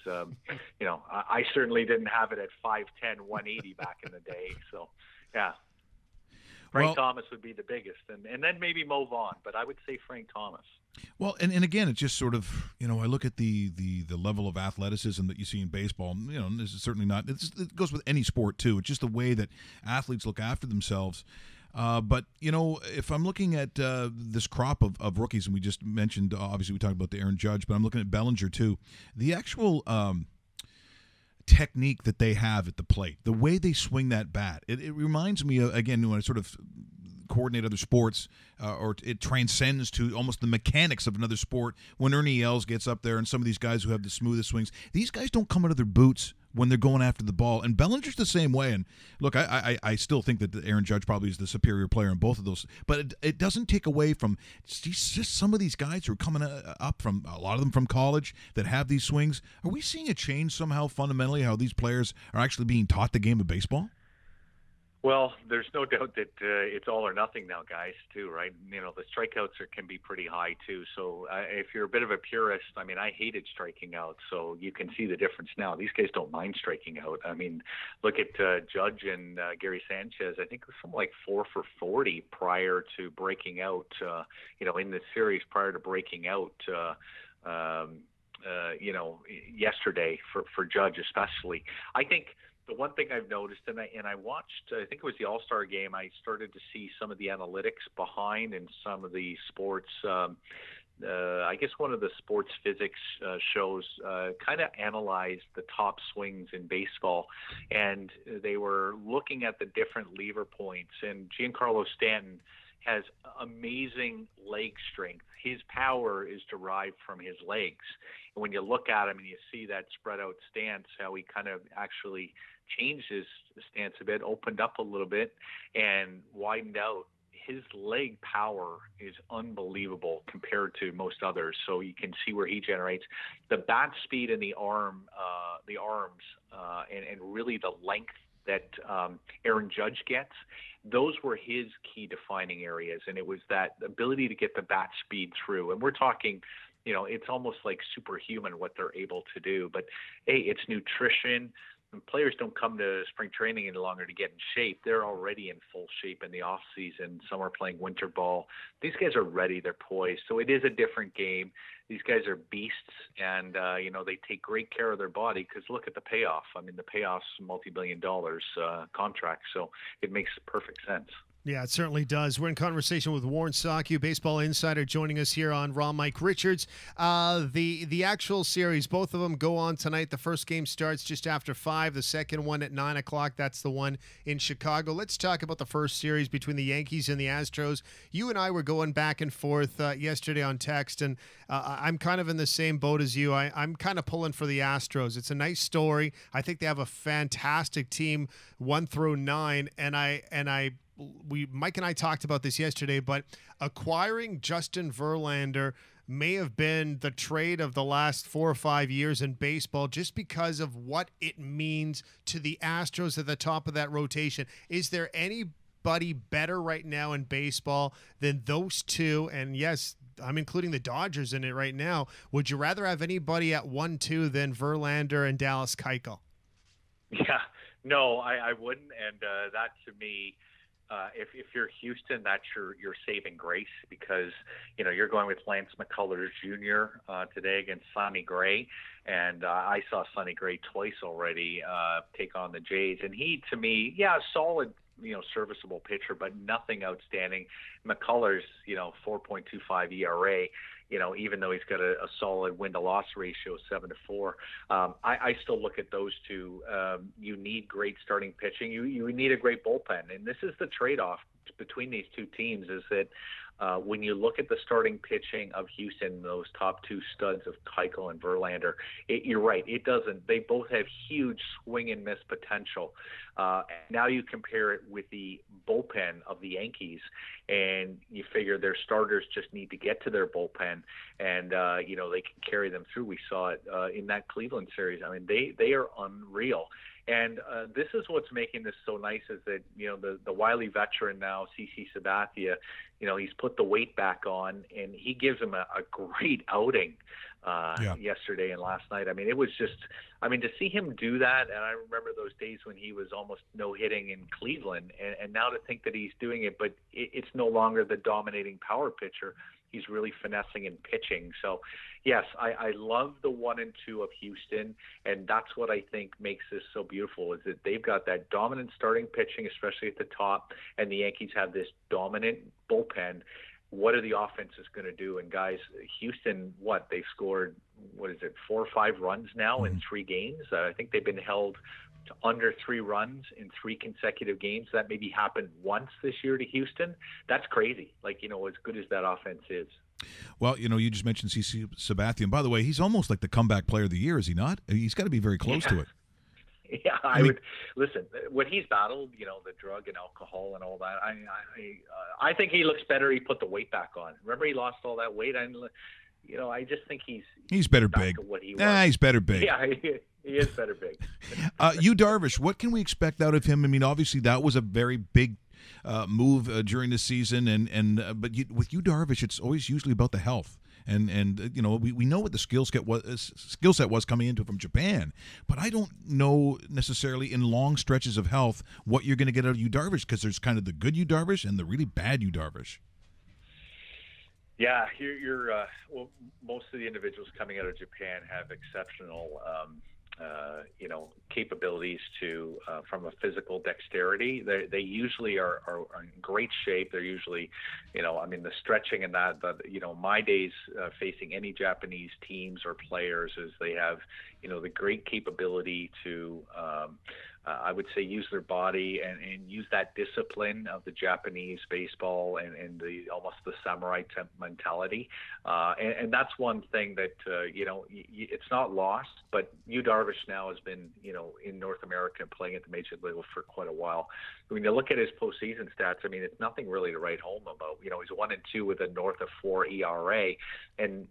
I certainly didn't have it at 5'10", 180 back in the day. So, yeah. Frank Thomas would be the biggest, and then maybe Mo Vaughn, but I would say Frank Thomas. Well, and again, it's just sort of, I look at the level of athleticism that you see in baseball. And this is certainly not, it goes with any sport too. It's just the way that athletes look after themselves. But, if I'm looking at this crop of rookies, and we just mentioned, obviously we talked about the Aaron Judge, but I'm looking at Bellinger too. The actual technique that they have at the plate, the way they swing that bat. It reminds me of, again, when I sort of coordinate other sports, or it transcends to almost the mechanics of another sport. When Ernie Els gets up there and some of these guys who have the smoothest swings, these guys don't come out of their boots when they're going after the ball. And Bellinger's the same way. And look, I still think that Aaron Judge probably is the superior player in both of those. But it doesn't take away from just some of these guys who are coming up from, a lot of them from college, that have these swings. Are we seeing a change somehow fundamentally how these players are actually being taught the game of baseball? Well, there's no doubt that it's all or nothing now, guys, too, right? You know, the strikeouts can be pretty high, too. So if you're a bit of a purist, I mean, I hated striking out, so you can see the difference now. These guys don't mind striking out. I mean, look at Judge and Gary Sanchez. I think it was something like 4 for 40 prior to breaking out, in the series prior to breaking out, yesterday for Judge especially. I think the one thing I've noticed, and I watched, I think it was the All-Star game, I started to see some of the analytics behind in some of the sports, I guess one of the sports physics shows kind of analyzed the top swings in baseball, and they were looking at the different lever points, and Giancarlo Stanton has amazing leg strength. His power is derived from his legs. And when you look at him and you see that spread out stance, how he kind of actually changed his stance a bit, opened up a little bit, and widened out, his leg power is unbelievable compared to most others. So you can see where he generates the bat speed and the arms, and really the length that Aaron Judge gets. Those were his key defining areas, and it was that ability to get the bat speed through. And we're talking, it's almost like superhuman what they're able to do. But hey, it's nutrition. And players don't come to spring training any longer to get in shape. They're already in full shape in the off season. Some are playing winter ball. These guys are ready. They're poised. So it is a different game. These guys are beasts, and they take great care of their body, because look at the payoff. I mean, the payoff's multi-billion-dollar contract, so it makes perfect sense. Yeah, it certainly does. We're in conversation with Warren Saku, baseball insider, joining us here on Raw. Mike Richards. The actual series, both of them go on tonight. The first game starts just after 5. The second one at 9 o'clock. That's the one in Chicago. Let's talk about the first series between the Yankees and the Astros. You and I were going back and forth yesterday on text, and I'm kind of in the same boat as you. I'm kind of pulling for the Astros. It's a nice story. I think they have a fantastic team 1 through 9, and Mike and I talked about this yesterday, but acquiring Justin Verlander may have been the trade of the last 4 or 5 years in baseball, just because of what it means to the Astros at the top of that rotation. Is there anybody better right now in baseball than those two? And yes, I'm including the Dodgers in it right now. Would you rather have anybody at 1-2 than Verlander and Dallas Keuchel? Yeah, no, I wouldn't. And that, to me, if you're Houston, that's your saving grace, because you're going with Lance McCullers Jr. Today against Sonny Gray, and I saw Sonny Gray twice already take on the Jays, and he, to me, solid, serviceable pitcher, but nothing outstanding. McCullers, 4.25 ERA. Even though he's got a solid win-to-loss ratio, 7-4, I still look at those two. You need great starting pitching. You need a great bullpen, and this is the trade-off between these two teams. Is that when you look at the starting pitching of Houston, those top two studs of Keuchel and Verlander, you're right. It doesn't. They both have huge swing and miss potential. Now you compare it with the bullpen of the Yankees, and you figure their starters just need to get to their bullpen, and they can carry them through. We saw it in that Cleveland series. I mean, they are unreal. And this is what's making this so nice, is that, the wily veteran now, CC Sabathia, he's put the weight back on, and he gives him a great outing yesterday and last night. I mean, it was just, to see him do that, and I remember those days when he was almost no-hitting in Cleveland, and now to think that he's doing it, but it's no longer the dominating power pitcher. He's really finessing and pitching. So, yes, I love the 1 and 2 of Houston, and that's what I think makes this so beautiful, is that they've got that dominant starting pitching, especially at the top, and the Yankees have this dominant bullpen. what are the offenses going to do? And guys, Houston, they scored, 4 or 5 runs now in 3 games. I think they've been held to under 3 runs in 3 consecutive games. That maybe happened once this year to Houston. That's crazy. Like, as good as that offense is. Well, you just mentioned CC Sabathia. By the way, he's almost like the comeback player of the year, is he not? He's got to be very close to it. Yeah, I would listen. What he's battled, the drug and alcohol and all that. I think he looks better. He put the weight back on. Remember, he lost all that weight. I just think he's better back big. To what he was. He's better big. Yeah, he is better big. Yu Darvish, what can we expect out of him? I mean, obviously that was a very big move during the season, but with Yu Darvish, it's always usually about the health. And we know what the skill set was coming into from Japan, but I don't know necessarily in long stretches of health what you're going to get out of Yu Darvish, because there's kind of the good Yu Darvish and the really bad Yu Darvish. Yeah, well, most of the individuals coming out of Japan have exceptional capabilities from a physical dexterity. They usually are in great shape. They're usually, the stretching and that, but, my days facing any Japanese teams or players is they have, the great capability to, I would say, use their body and use that discipline of the Japanese baseball and almost the samurai mentality. And that's one thing that, it's not lost, but Yu Darvish now has been, in North America and playing at the major level for quite a while. When you look at his postseason stats, it's nothing really to write home about. He's 1-2 with a north of 4 ERA. And,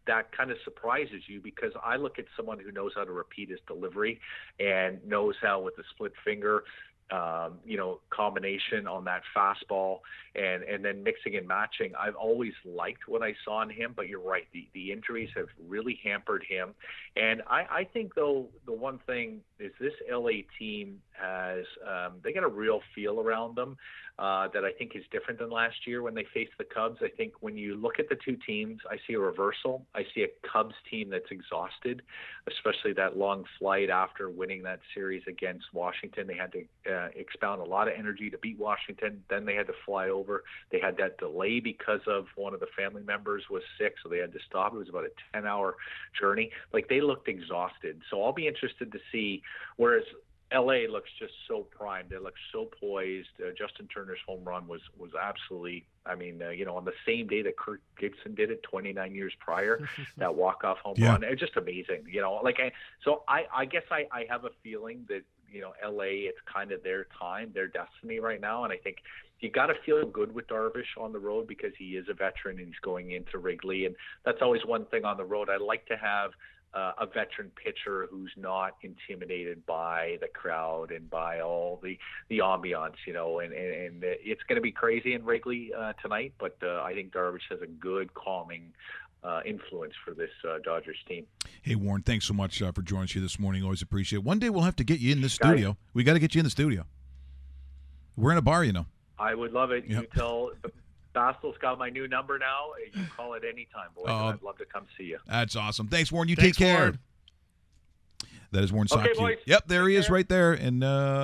that kind of surprises you, because I look at someone who knows how to repeat his delivery and knows how, with the split finger, combination on that fastball and then mixing and matching. I've always liked what I saw in him, but you're right. The injuries have really hampered him. And I think, though, the one thing is this LA team has, they got a real feel around them that I think is different than last year when they faced the Cubs. I think when you look at the two teams, I see a reversal. I see a Cubs team that's exhausted, especially that long flight after winning that series against Washington. They had to expound a lot of energy to beat Washington. Then they had to fly over. They had that delay because of one of the family members was sick, so they had to stop. It was about a 10-hour journey. Like, they looked exhausted. So I'll be interested to see, whereas LA looks just so primed. They look so poised. Justin Turner's home run was absolutely, on the same day that Kirk Gibson did it 29 years prior, that walk-off home run. It's just amazing, So I guess I have a feeling that, LA, it's kind of their time, their destiny right now. And I think you got to feel good with Darvish on the road, because he is a veteran and he's going into Wrigley. And that's always one thing on the road. I like to have a veteran pitcher who's not intimidated by the crowd and by all the ambiance, and it's going to be crazy in Wrigley tonight, but I think Darvish has a good calming influence for this Dodgers team. Hey, Warren, thanks so much for joining us here this morning. Always appreciate it. One day we'll have to get you in the studio. We got to get you in the studio. We're in a bar, I would love it. Yep. You tell Bastel's got my new number now. You call it anytime, boys. I'd love to come see you. That's awesome. Thanks, Warren. Take care. Warren. That is Warren Sock. Okay, boys. Yep, there he is right there. And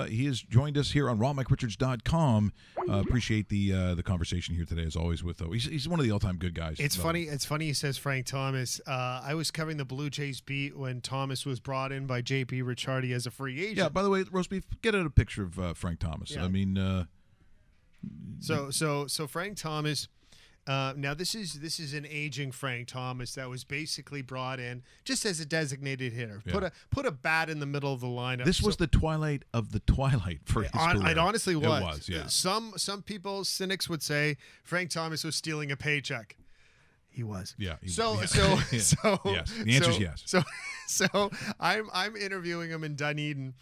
he has joined us here on rawmickrichards.com. Appreciate the conversation here today, as always, with he's one of the all-time good guys. It's funny he says Frank Thomas. I was covering the Blue Jays beat when Thomas was brought in by J.P. Ricciardi as a free agent. Yeah, by the way, Roast Beef, get out a picture of Frank Thomas. Yeah. So Frank Thomas. Now this is an aging Frank Thomas that was basically brought in just as a designated hitter. Yeah. Put a bat in the middle of the lineup. This was the twilight of the twilight for his career. It honestly was. It was, yeah. Some people, cynics, would say Frank Thomas was stealing a paycheck. He was. Yeah. Yes. Yes. The answer is yes. So I'm interviewing him in Dunedin.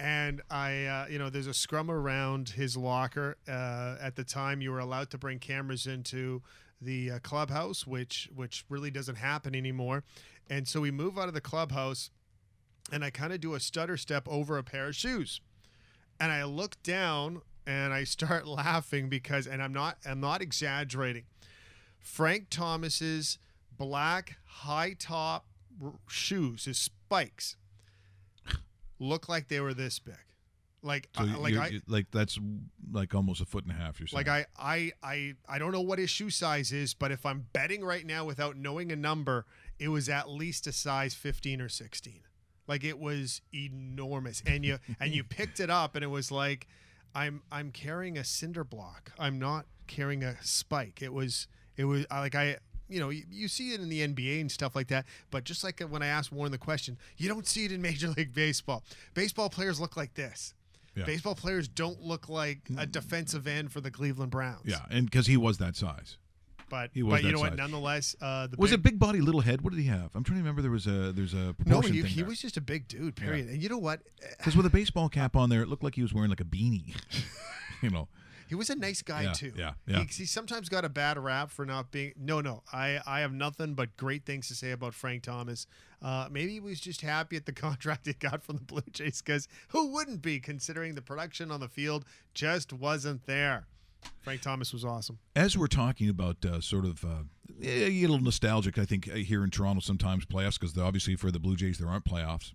And there's a scrum around his locker. At the time, you were allowed to bring cameras into the clubhouse, which really doesn't happen anymore. And so we move out of the clubhouse, and I kind of do a stutter step over a pair of shoes. And I look down, and I start laughing because, and I'm not exaggerating, Frank Thomas's black high top shoes, his spikes, look like they were this big. Like, So that's like almost a foot and a half. You're saying. like I don't know what his shoe size is, but if I'm betting right now without knowing a number, it was at least a size 15 or 16. Like, it was enormous, and you picked it up, and it was like I'm carrying a cinder block. I'm not carrying a spike. It was like you see it in the NBA and stuff like that, but just like when I asked Warren the question, you don't see it in Major League Baseball. Baseball players look like this. Yeah. Baseball players don't look like a defensive end for the Cleveland Browns. Yeah, and because he was that size. But you know what? Nonetheless, was it big body, little head? What did he have? I'm trying to remember. There's a proportion thing he was just a big dude. Period. Yeah. And you know what? Because with a baseball cap on there, it looked like he was wearing like a beanie. You know. He was a nice guy too. Yeah. He sometimes got a bad rap for not being. No. I have nothing but great things to say about Frank Thomas. Maybe he was just happy at the contract he got from the Blue Jays, because who wouldn't be, considering the production on the field just wasn't there. Frank Thomas was awesome. As we're talking about sort of a little nostalgic, I think, here in Toronto sometimes playoffs, because obviously for the Blue Jays there aren't playoffs.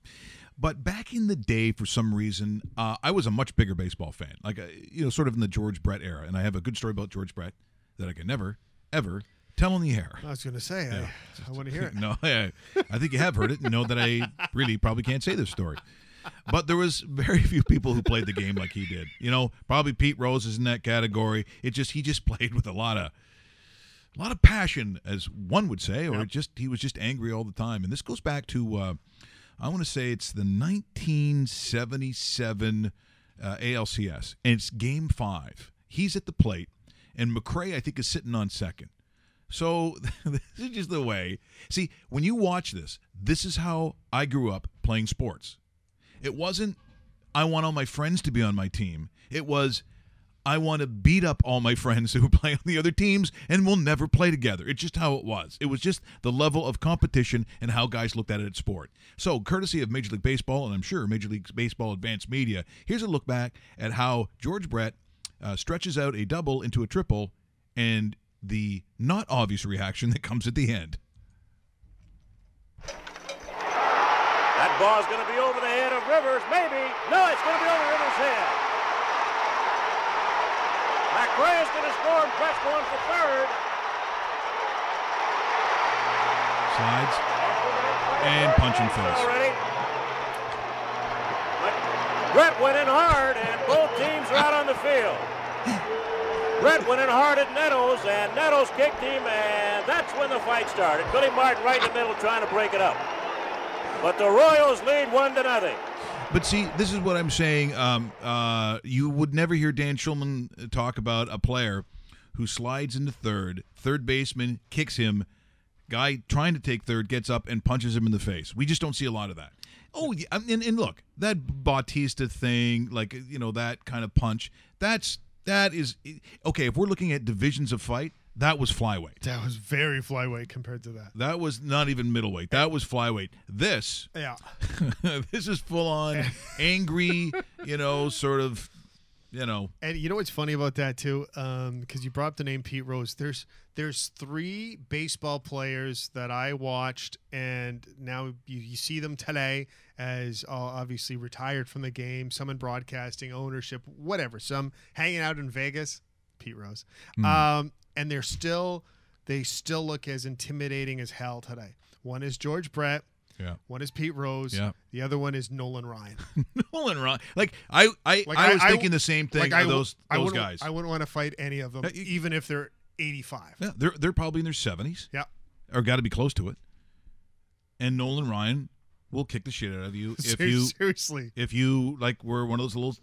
But back in the day, for some reason, I was a much bigger baseball fan, like sort of in the George Brett era. And I have a good story about George Brett that I can never, ever tell on the air. I was going to say, yeah. I want to hear it. No, I think you have heard it and know that I really probably can't say this story. But there was very few people who played the game like he did. Probably Pete Rose is in that category. He just played with a lot of passion, as one would say, or he was just angry all the time. And this goes back to I want to say it's the 1977 ALCS, and it's Game 5. He's at the plate, and McRae, I think, is sitting on second. So this is just the way. See, when you watch this is how I grew up playing sports. It wasn't, I want all my friends to be on my team. It was, I want to beat up all my friends who play on the other teams and we'll never play together. It's just how it was. It was just the level of competition and how guys looked at it at sport. So, courtesy of Major League Baseball, and I'm sure Major League Baseball Advanced Media, here's a look back at how George Brett stretches out a double into a triple and the not obvious reaction that comes at the end. That ball's going to be over the head of Rivers, maybe. No, it's going to be over Rivers' head. McRae is going to score, and Brett's going for third. Slides and punching face. Already. But Brett went in hard, and both teams are out on the field. Brett went in hard at Nettles, and Nettles kicked him, and that's when the fight started. Billy Martin right in the middle trying to break it up. But the Royals lead 1-0. But see, this is what I'm saying. You would never hear Dan Shulman talk about a player who slides into third baseman kicks him, guy trying to take third gets up and punches him in the face. We just don't see a lot of that. Oh, yeah, and look, that Bautista thing, like, that kind of punch, that is okay. If we're looking at divisions of fight, that was flyweight. That was very flyweight compared to that. That was not even middleweight. That was flyweight. This is full on angry, sort of, And you know what's funny about that too? Because you brought up the name Pete Rose. There's 3 baseball players that I watched, and now you see them today as obviously retired from the game, some in broadcasting, ownership, whatever. Some hanging out in Vegas. Pete Rose. And they still look as intimidating as hell today. One is George Brett. Yeah. One is Pete Rose. Yeah. The other one is Nolan Ryan. Nolan Ryan. I was thinking the same thing of those guys. I wouldn't want to fight any of them, even if they're 85. Yeah, they're probably in their 70s. Yeah. Or got to be close to it. And Nolan Ryan will kick the shit out of you seriously. If you were one of those little,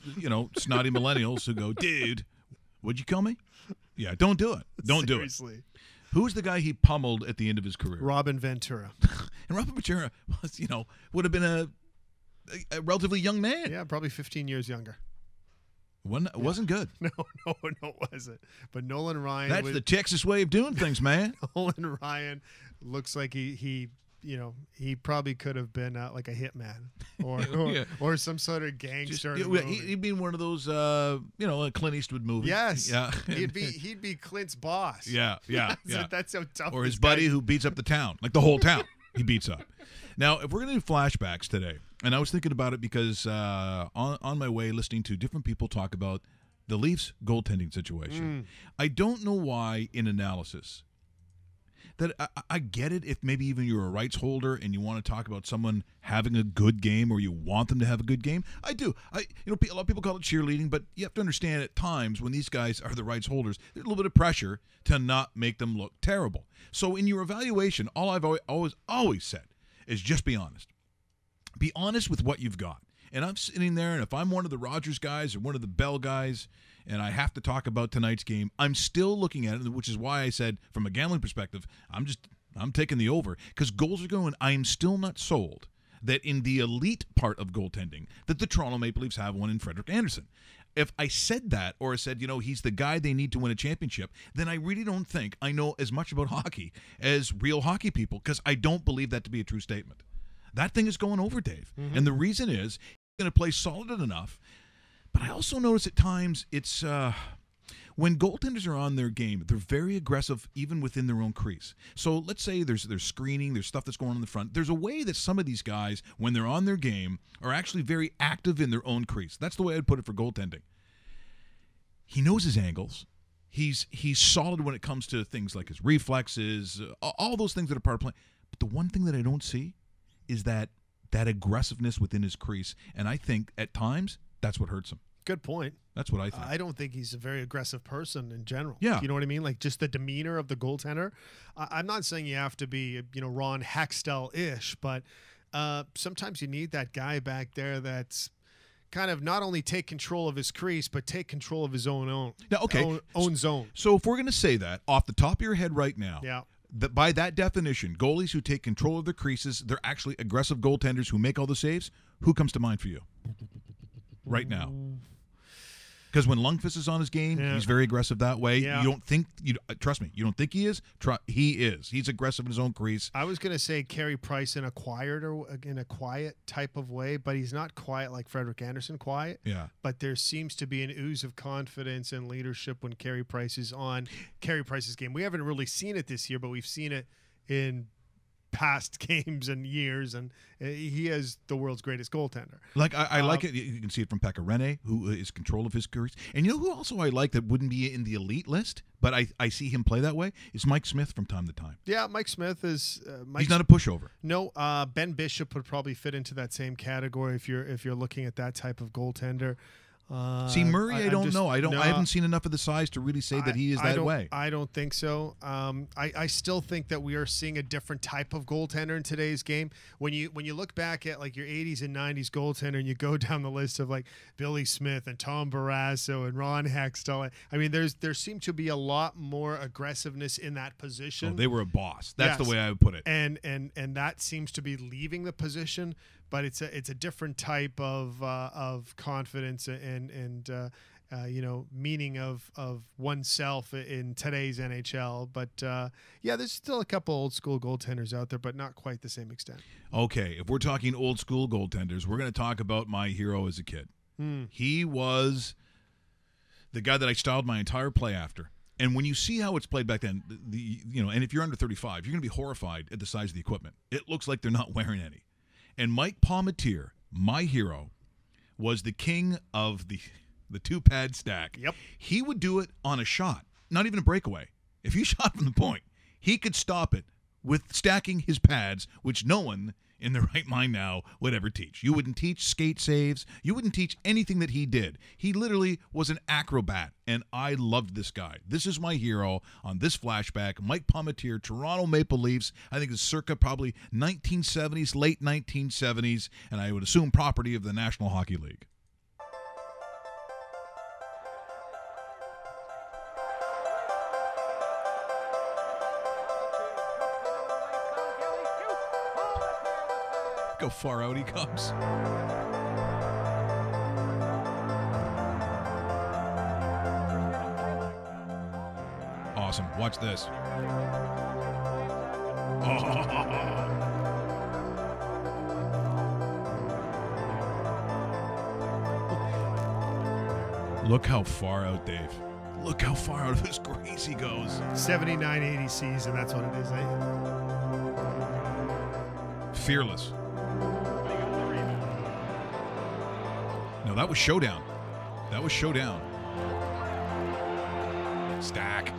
snotty millennials who go, "Dude, would you kill me?" Yeah, don't do it. Don't do it. Seriously. Who's the guy he pummeled at the end of his career? Robin Ventura. And Robin Ventura was, would have been a relatively young man. Yeah, probably 15 years younger. Wasn't good. No, it wasn't. But Nolan Ryan. That's the Texas way of doing things, man. Nolan Ryan looks like he probably could have been like a hitman or some sort of gangster. He'd be one of those, a Clint Eastwood movie. Yes. Yeah. He'd be Clint's boss. Yeah. That's how tough. Or his buddy who beats up the town, like the whole town he beats up. Now, if we're going to do flashbacks today, And I was thinking about it because on my way listening to different people talk about the Leafs goaltending situation. I don't know why in analysis that I get it if maybe even you're a rights holder and you want to talk about someone having a good game or you want them to have a good game. I do. A lot of people call it cheerleading, but you have to understand at times when these guys are the rights holders, there's a little bit of pressure to not make them look terrible. So in your evaluation, all I've always said is just be honest. Be honest with what you've got. And I'm sitting there, and if I'm one of the Rogers guys or one of the Bell guys, and I have to talk about tonight's game, I'm still looking at it, which is why I said, from a gambling perspective, I'm taking the over. Because goals are going, I am still not sold that in the elite part of goaltending, that the Toronto Maple Leafs have one in Frederik Andersen. If I said that, or I said, he's the guy they need to win a championship, then I really don't think I know as much about hockey as real hockey people, because I don't believe that to be a true statement. That thing is going over, Dave. And the reason is he's going to play solid enough. But I also notice at times it's when goaltenders are on their game, they're very aggressive even within their own crease. So let's say there's screening, there's stuff that's going on in the front. There's a way that some of these guys, when they're on their game, are actually very active in their own crease. That's the way I'd put it for goaltending. He knows his angles. He's solid when it comes to things like his reflexes, all those things that are part of playing. But the one thing that I don't see is that aggressiveness within his crease, and I think at times that's what hurts him. Good point. That's what I think. I don't think he's a very aggressive person in general. Yeah. You know what I mean? Like just the demeanor of the goaltender. I'm not saying you have to be, Ron Hextall-ish, but sometimes you need that guy back there that's kind of not only take control of his crease, but take control of his own zone. So if we're going to say that off the top of your head right now, yeah. That by that definition, goalies who take control of their creases, they're actually aggressive goaltenders who make all the saves. Who comes to mind for you right now? Because when Lundqvist is on his game, he's very aggressive that way. Yeah. Trust me, you don't think he is? He is. He's aggressive in his own crease. I was going to say Carey Price in a quiet type of way, but he's not quiet like Frederik Andersen quiet. Yeah. But there seems to be an ooze of confidence and leadership when Carey Price is on Carey Price's game. We haven't really seen it this year, but we've seen it in past games and years, and he is the world's greatest goaltender. Like I like it. You can see it from Pekka Rinne, who is control of his crease. And you know who also I like that wouldn't be in the elite list, but I see him play that way, is Mike Smith from time to time. Yeah, Mike Smith is. He's not a pushover. No, Ben Bishop would probably fit into that same category if you're looking at that type of goaltender. See, Murray, I don't know. I haven't seen enough of the size to really say that he is that way. I don't think so. I still think that we are seeing a different type of goaltender in today's game. When you look back at like your 80s and 90s goaltender and you go down the list of like Billy Smith and Tom Barrasso and Ron Hextall, I mean, there seemed to be a lot more aggressiveness in that position. Oh, they were a boss. That's the way I would put it. And that seems to be leaving the position. But it's a different type of confidence and meaning of oneself in today's NHL. But there's still a couple old school goaltenders out there, but not quite the same extent. Okay, if we're talking old school goaltenders, we're going to talk about my hero as a kid. He was the guy that I styled my entire play after. And when you see how it's played back then, and if you're under 35, you're going to be horrified at the size of the equipment. It looks like they're not wearing any. And Mike Palmateer, my hero, was the king of the two-pad stack. Yep. He would do it on a shot, not even a breakaway. If you shot from the point, he could stop it with stacking his pads, which no one in their right mind now would ever teach. You wouldn't teach skate saves. You wouldn't teach anything that he did. He literally was an acrobat, and I loved this guy. This is my hero on this flashback. Mike Palmateer, Toronto Maple Leafs. I think it's circa probably 1970s, late 1970s, and I would assume property of the National Hockey League. How far out he comes. Awesome. Watch this. Look how far out, Dave. Look how far out of his crease he goes. 79-80 season, that's what it is. No, that was Showdown. That was Showdown. Stack.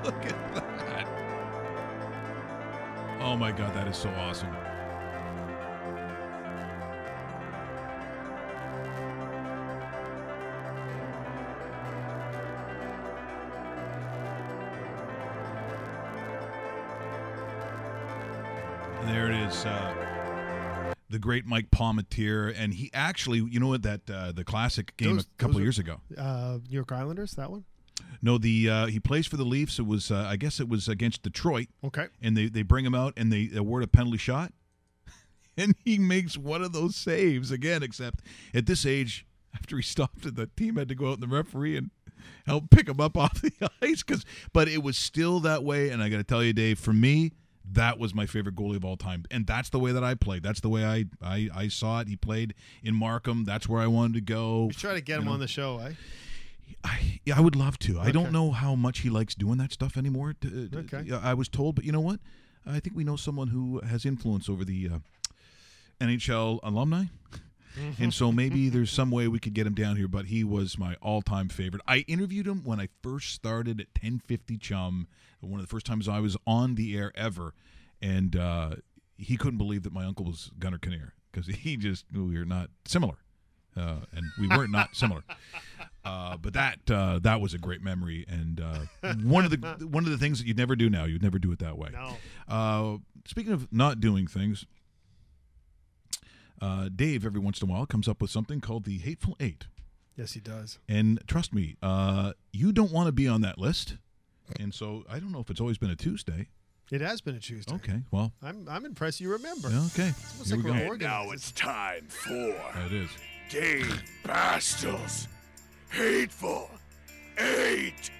Look at that. Oh my God, that is so awesome. There it is. The great Mike Palmetier, and he actually, you know what, that the classic game a couple of years ago. New York Islanders, that one? No, he plays for the Leafs. It was I guess it was against Detroit. Okay. And they bring him out and they award a penalty shot, and he makes one of those saves again. Except at this age, after he stopped it, the team had to go out and the referee and help pick him up off the ice. But it was still that way. And I got to tell you, Dave, for me, that was my favorite goalie of all time. And that's the way that I played. That's the way I saw it. He played in Markham. That's where I wanted to go. You try to get him on the show, eh? I would love to. Okay. I don't know how much he likes doing that stuff anymore. Okay. I was told, but you know what? I think we know someone who has influence over the NHL alumni. And so maybe there's some way we could get him down here, but he was my all-time favorite. I interviewed him when I first started at 1050 Chum, one of the first times I was on the air ever, and he couldn't believe that my uncle was Gunnar Kinnear because he just knew we were not similar, and we weren't not similar. But that was a great memory, and one of the things that you'd never do now. You'd never do it that way. No. Speaking of not doing things. Dave, every once in a while, comes up with something called the Hateful Eight. Yes, he does. And trust me, you don't want to be on that list. And so I don't know if it's always been a Tuesday. It has been a Tuesday. Okay, well. I'm impressed you remember. Okay, here we go. And now it's time for it is. Dave Bastel's Hateful Eight.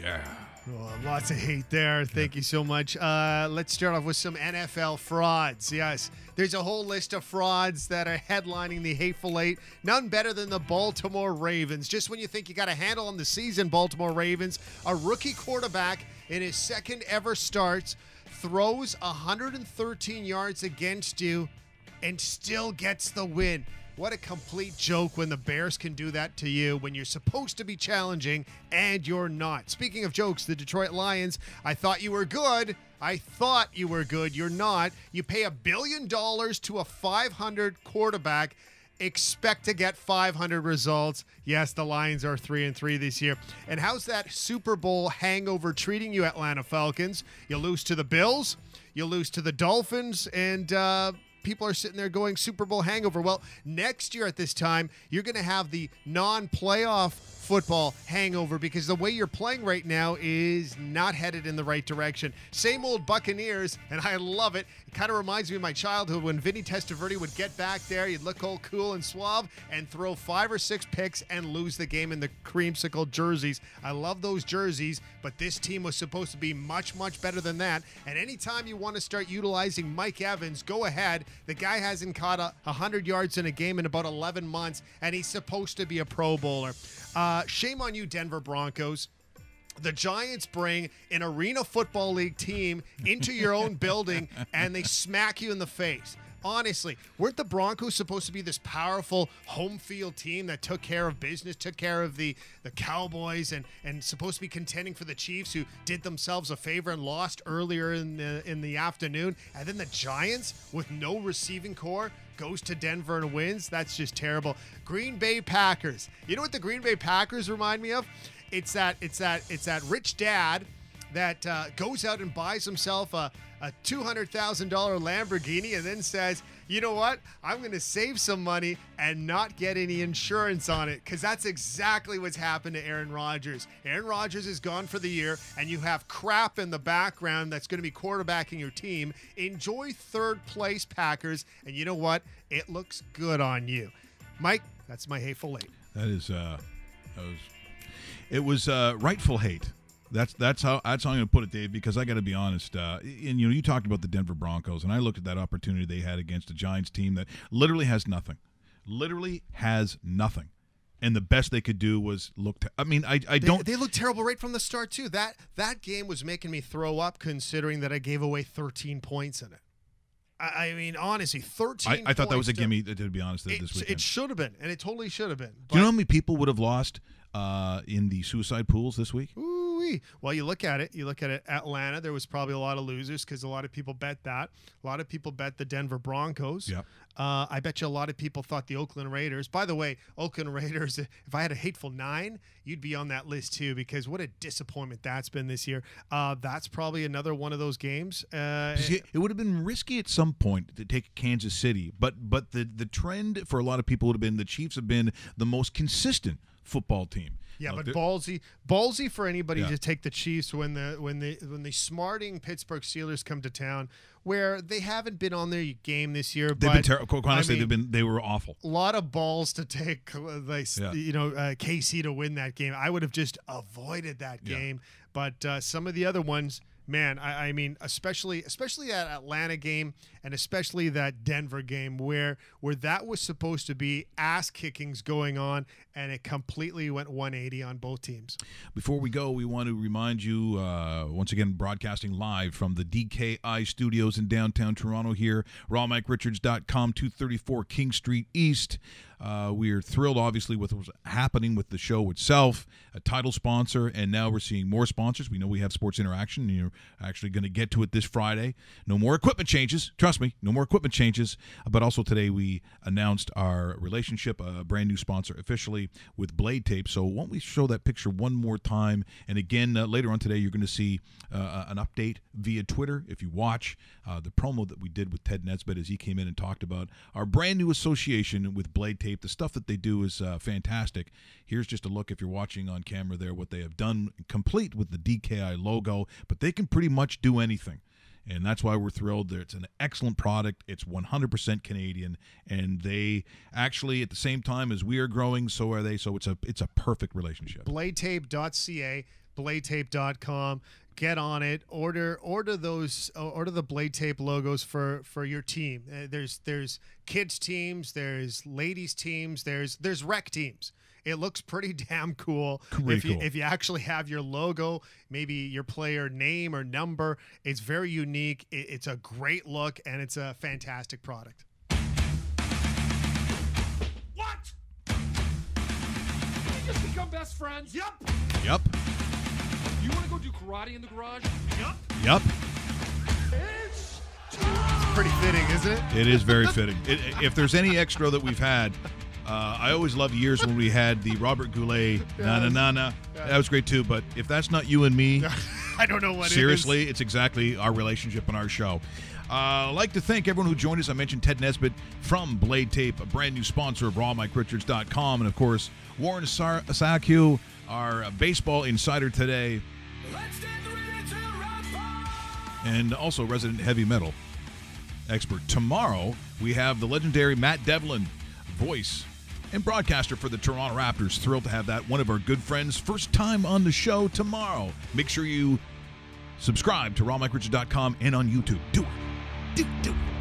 Yeah. Oh, lots of hate there. Thank you so much. Let's start off with some NFL frauds. Yes, there's a whole list of frauds that are headlining the Hateful Eight. None better than the Baltimore Ravens. Just when you think you got a handle on the season, Baltimore Ravens, a rookie quarterback in his second ever starts throws 113 yards against you and still gets the win. What a complete joke when the Bears can do that to you when you're supposed to be challenging and you're not. Speaking of jokes, the Detroit Lions, I thought you were good. I thought you were good. You're not. You pay $1 billion to a 500 quarterback. Expect to get 500 results. Yes, the Lions are 3-3 this year. And how's that Super Bowl hangover treating you, Atlanta Falcons? You lose to the Bills. You lose to the Dolphins. And, people are sitting there going Super Bowl hangover. Well, next year at this time, you're going to have the non-playoff football hangover because the way you're playing right now is not headed in the right direction. Same old Buccaneers, and I love it. It kind of reminds me of my childhood when Vinny Testaverde would get back there. He'd look all cool and suave and throw 5 or 6 picks and lose the game in the creamsicle jerseys. I love those jerseys, but this team was supposed to be much, much better than that. And anytime you want to start utilizing Mike Evans, go ahead. The guy hasn't caught 100 yards in a game in about 11 months, and he's supposed to be a Pro Bowler. Shame on you, Denver Broncos. The Giants bring an Arena Football League team into your own building, and they smack you in the face. Honestly, weren't the Broncos supposed to be this powerful home field team that took care of business, took care of the Cowboys, and supposed to be contending for the Chiefs, who did themselves a favor and lost earlier in the afternoon? And then the Giants, with no receiving core, goes to Denver and wins? That's just terrible. Green Bay Packers. You know what the Green Bay Packers remind me of? It's that rich dad that goes out and buys himself a $200,000 Lamborghini and then says, you know what? I'm going to save some money and not get any insurance on it, because that's exactly what's happened to Aaron Rodgers. Aaron Rodgers is gone for the year, and you have crap in the background that's going to be quarterbacking your team. Enjoy third place, Packers, and you know what? It looks good on you. Mike, that's my Hateful Eight. It was rightful hate. That's how I'm going to put it, Dave, because I got to be honest. And you talked about the Denver Broncos, and I looked at that opportunity they had against a Giants team that literally has nothing. And the best they could do was look. They looked terrible right from the start too. That game was making me throw up, considering that I gave away 13 points in it. I mean, honestly, 13. I thought that was a gimme. To be honest, this weekend it should have been, and it totally should have been. Do you know how many people would have lost in the suicide pools this week? Ooh-wee. Well, you look at it. Atlanta. There was probably a lot of losers because a lot of people bet that. A lot of people bet the Denver Broncos. Yeah. I bet you a lot of people thought the Oakland Raiders. By the way, Oakland Raiders, if I had a hateful 9, you'd be on that list too, because what a disappointment that's been this year. That's probably another one of those games. It would have been risky at some point to take Kansas City, but the trend for a lot of people would have been the Chiefs have been the most consistent football team. Yeah, but ballsy for anybody to take the Chiefs when the smarting Pittsburgh Steelers come to town, where they haven't been on their game this year. They've been terrible. Honestly, they were awful. A lot of balls to take, KC to win that game. I would have just avoided that game. But some of the other ones, man, I mean, especially that Atlanta game and especially that Denver game where that was supposed to be ass kickings going on, and it completely went 180 on both teams. Before we go, we want to remind you, once again, broadcasting live from the DKI studios in downtown Toronto here, rawmike.richards.com, 234 King Street East. We are thrilled, obviously, with what's happening with the show itself, a title sponsor, and now we're seeing more sponsors. We know we have Sports Interaction, and you're actually going to get to it this Friday. No more equipment changes. Trust me, no more equipment changes. But also today we announced our relationship, a brand new sponsor officially with Blade Tape. So won't we show that picture one more time? And again, later on today, you're going to see an update via Twitter. If you watch the promo that we did with Ted Nesbitt as he came in and talked about our brand new association with Blade Tape. The stuff that they do is fantastic. Here's just a look, if you're watching on camera there, what they have done, complete with the DKI logo. But they can pretty much do anything. And that's why we're thrilled. It's an excellent product. It's 100% Canadian. And they actually, at the same time as we are growing, so are they. So it's a perfect relationship. Bladetape.ca, bladetape.com. Get on it. Order the Blade Tape logos for your team. There's kids teams, there's ladies teams, there's rec teams. It looks pretty damn cool. If you actually have your logo, maybe your player name or number. It's very unique. It's a great look, and it's a fantastic product. What? Did we just become best friends? Yep. You want to go do karate in the garage? Yep. It's Pretty fitting, isn't it? It is very fitting. If there's any extra that we've had, I always loved years when we had the Robert Goulet na-na-na-na. That was great too, but if that's not you and me, I don't know what seriously, it's exactly our relationship and our show. I'd like to thank everyone who joined us. I mentioned Ted Nesbitt from Blade Tape, a brand new sponsor of rawmike.richards.com, and of course, Warren Saku, our baseball insider today, and also resident heavy metal expert. Tomorrow, we have the legendary Matt Devlin, voice and broadcaster for the Toronto Raptors. Thrilled to have that. One of our good friends. First time on the show tomorrow. Make sure you subscribe to rawmike.richards.com and on YouTube. Do it. Do it.